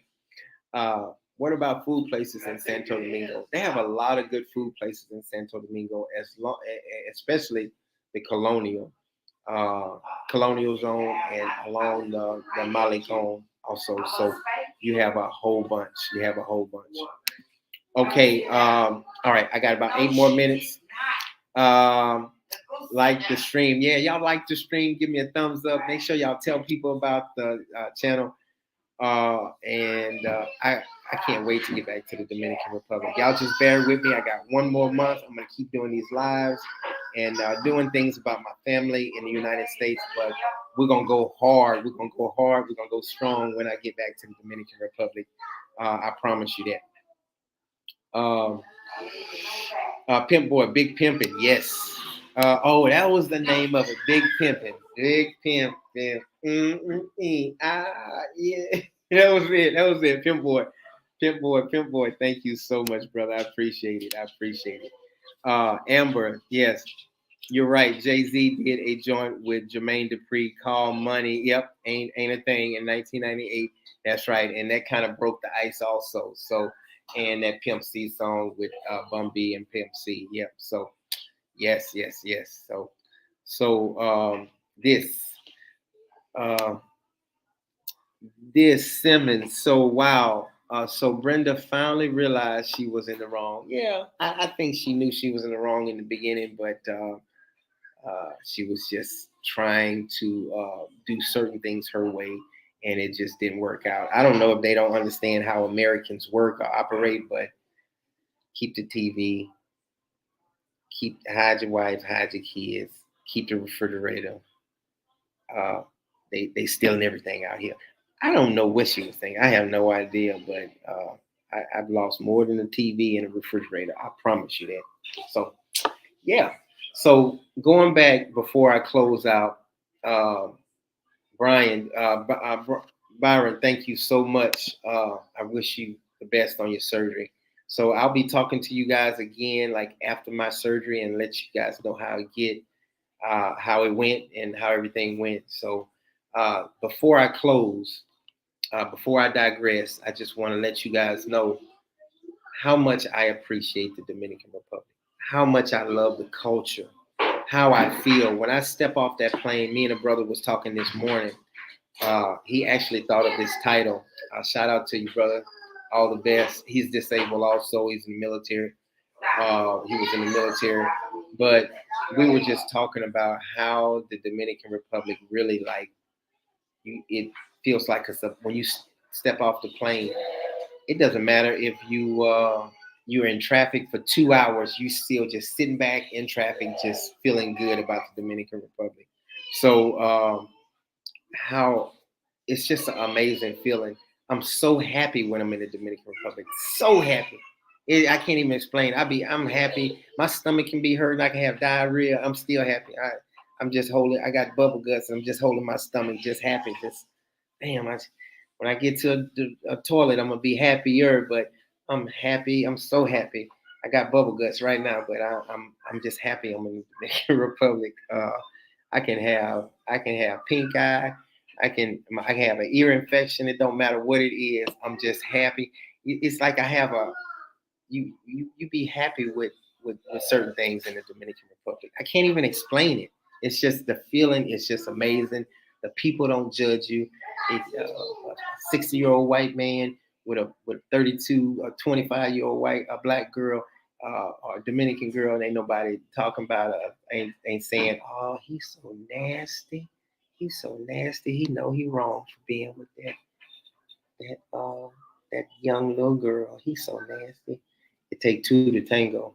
What about food places in Santo Domingo? They have a lot of good food places in Santo Domingo, especially the colonial zone, and along the Malecon also. So you have a whole bunch. Okay. All right. I got about 8 more minutes. Like the stream. Yeah, y'all like the stream. Give me a thumbs up. Make sure y'all tell people about the channel. And I can't wait to get back to the Dominican Republic. Y'all just bear with me. I got 1 more month. I'm gonna keep doing these lives and doing things about my family in the United States. But we're gonna go hard. We're gonna go strong when I get back to the Dominican Republic. I promise you that. Pimp Boy, Big Pimpin', yes. Oh, that was the name of it, Big Pimpin', Big Pimp, Pimp. Yeah. That was it, Pimp Boy, Pimp Boy. Thank you so much, brother. I appreciate it. Amber, yes, you're right. Jay Z did a joint with Jermaine Dupri called Money. Yep, ain't a thing in 1998. That's right, and that kind of broke the ice also. So, and that Pimp C song with Bun B and Pimp C. Yep. So Yes, yes, yes. So this uh, this Simmons. So wow. So Brenda finally realized she was in the wrong. Yeah, I think she knew she was in the wrong in the beginning, but she was just trying to do certain things her way, and it just didn't work out. I don't know if they don't understand how Americans work or operate, but keep the TV, hide your wife, hide your kids, keep the refrigerator. Uh, they stealing everything out here. I don't know what she was thinking. I have no idea, but I've lost more than a TV and a refrigerator. I promise you that. So yeah. So going back before I close out, uh, Brian, Byron, thank you so much. I wish you the best on your surgery. So I'll be talking to you guys again, like after my surgery, and let you guys know how it went and how everything went. So before I close, before I digress, I just want to let you guys know how much I appreciate the Dominican Republic, how much I love the culture, how I feel when I step off that plane. Me and a brother was talking this morning. He actually thought of this title. Shout out to you, brother. All the best. He's disabled also. He's in the military. He was in the military. But we were just talking about how the Dominican Republic really like it feels like when you step off the plane, it doesn't matter if you're in traffic for 2 hours, you still just sitting back in traffic, just feeling good about the Dominican Republic. So how it's just an amazing feeling. I'm so happy when I'm in the Dominican Republic. So happy. I can't even explain. I'm happy. My stomach can be hurting. I can have diarrhea. I'm still happy. I'm just holding. I got bubble guts. I'm just holding my stomach. Just happy. Just damn. When I get to a toilet, I'm gonna be happier. But I'm happy. I'm so happy. I got bubble guts right now, but I'm just happy. I'm in the Dominican Republic. I can have pink eye. I can have an ear infection. It don't matter what it is. I'm just happy. It's like I have a you be happy with certain things in the Dominican Republic. I can't even explain it. It's just the feeling. It's just amazing. The people don't judge you. A 60-year-old white man with 32 or 25-year-old a black girl or a Dominican girl, and ain't nobody talking about ain't saying, oh, he's so nasty. He's so nasty. He know he wrong for being with that that young little girl. He's so nasty. It take two to tango.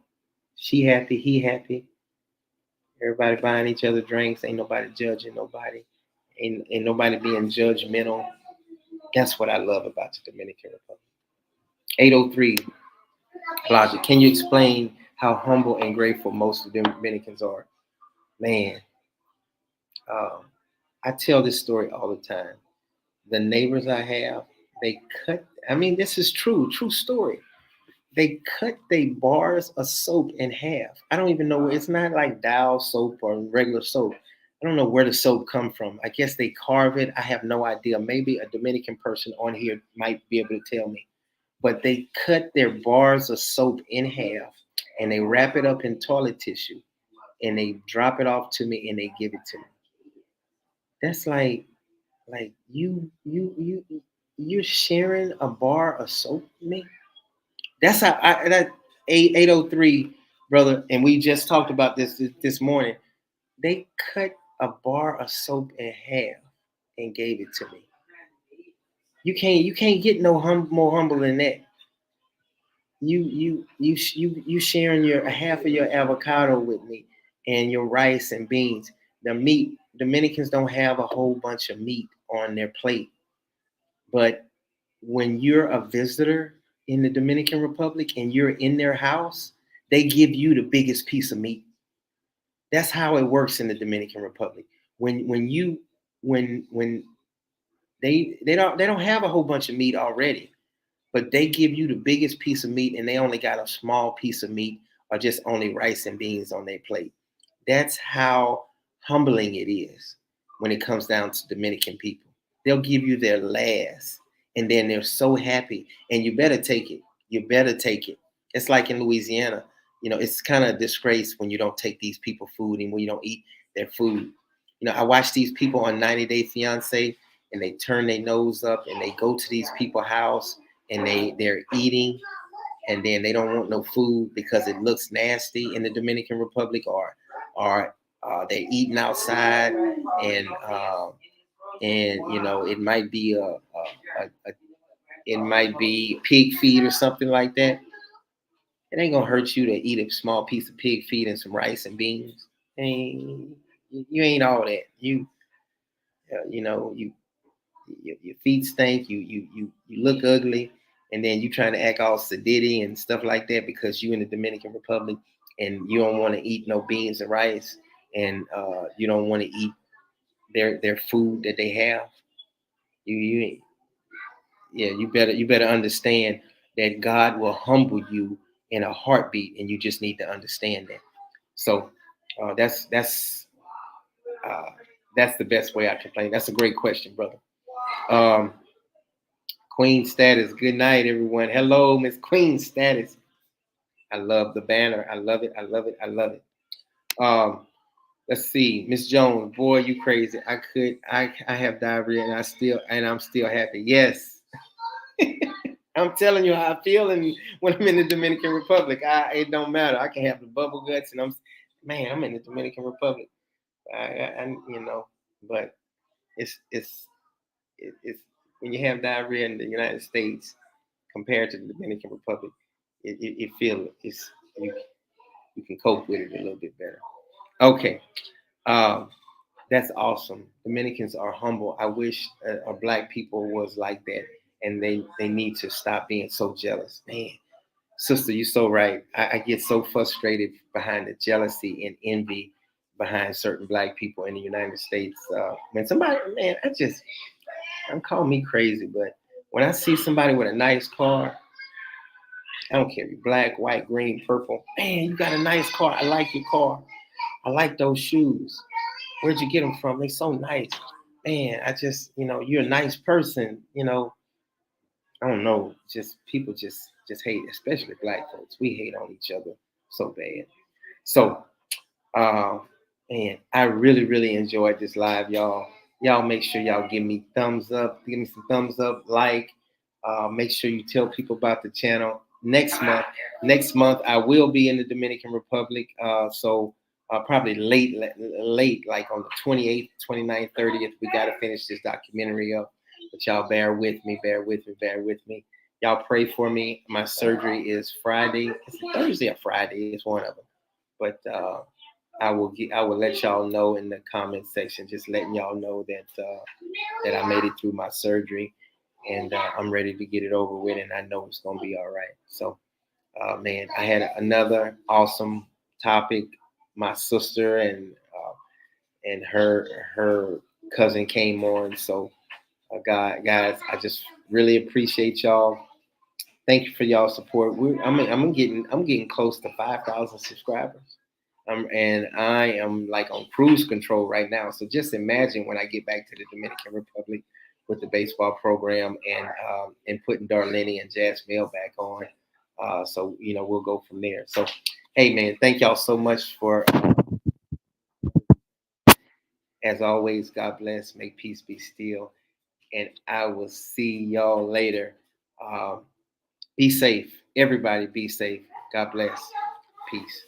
She happy, he happy. Everybody buying each other drinks. Ain't nobody judging nobody. Ain't nobody being judgmental. That's what I love about the Dominican Republic. 803 Logic. Can you explain how humble and grateful most of the Dominicans are? Man, um, I tell this story all the time. The neighbors I have, they cut. I mean, this is true story. They cut their bars of soap in half. I don't even know. It's not like Dial soap or regular soap. I don't know where the soap come from. I guess they carve it. I have no idea. Maybe a Dominican person on here might be able to tell me. But they cut their bars of soap in half and they wrap it up in toilet tissue and they drop it off to me and they give it to me. That's like you're sharing a bar of soap with me. That's how that 803 brother, and we just talked about this morning. They cut a bar of soap in half and gave it to me. You can't get no more humble than that. You sharing your half of your avocado with me and your rice and beans. The meat, Dominicans don't have a whole bunch of meat on their plate, but when you're a visitor in the Dominican Republic and you're in their house, they give you the biggest piece of meat. That's how it works in the Dominican Republic. When they don't have a whole bunch of meat already, but they give you the biggest piece of meat and they only got a small piece of meat or just only rice and beans on their plate. That's how humbling it is when it comes down to Dominican people. They'll give you their last and then they're so happy and you better take it. You better take it. It's like in Louisiana. it's kind of a disgrace when you don't take these people food and when you don't eat their food. I watch these people on 90 Day Fiance, and they turn their nose up and they go to these people's house, and they're eating, and then they don't want no food because it looks nasty in the Dominican Republic, or they're eating outside, and it might be a it might be pig feed or something like that. It ain't gonna hurt you to eat a small piece of pig feet and some rice and beans. And you ain't all that. Your feet stink. You look ugly, and then you trying to act all sedity and stuff like that because you in the Dominican Republic and you don't want to eat no beans and rice, and you don't want to eat their food that they have. You yeah, you better understand that God will humble you in a heartbeat, and you just need to understand that. So uh, that's that's uh, that's the best way I can play. That's a great question, brother. Um, Queen Status. Good night, everyone. Hello, Miss Queen Status. I love the banner. I love it. I love it. I love it. Um, let's see, Miss Jones. Boy, you crazy. I have diarrhea, and I'm still happy. Yes. I'm telling you how I feel, and when I'm in the Dominican Republic, it don't matter. I can have the bubble guts, and I'm in the Dominican Republic. But it's when you have diarrhea in the United States compared to the Dominican Republic, it feel it's you can cope with it a little bit better. Okay, um, that's awesome. Dominicans are humble. I wish our black people was like that, and they need to stop being so jealous. Man, sister, you're so right. I get so frustrated behind the jealousy and envy behind certain black people in the United States. When somebody, man, I'm calling me crazy, but when I see somebody with a nice car, I don't care if you're black, white, green, purple. Man, you got a nice car. I like your car. I like those shoes. Where'd you get them from? They so nice. Man, you're a nice person. I don't know. Just people just hate, especially black folks. We hate on each other so bad. So, uh, man, I really, really enjoyed this live, y'all. Y'all make sure y'all give me thumbs up. Give me some thumbs up, like. Make sure you tell people about the channel. Next month I will be in the Dominican Republic. So probably late, like on the 28th, 29th, 30th. We got to finish this documentary up. But y'all bear with me, bear with me, bear with me. Y'all pray for me. My surgery is Friday. It's Thursday or Friday. It's one of them. But I will let y'all know in the comment section, just letting y'all know that I made it through my surgery, and I'm ready to get it over with, and I know it's gonna be all right. So, man, I had another awesome topic. My sister and her cousin came on. So, guys, I just really appreciate y'all. Thank you for y'all support. I'm getting close to 5,000 subscribers. And I am like on cruise control right now. So just imagine when I get back to the Dominican Republic with the baseball program, and putting Darlene and Jasmine back on. So we'll go from there. So hey man, thank y'all so much for, as always. God bless. May peace be still, and I will see y'all later. Um, be safe, everybody. Be safe. God bless. Peace.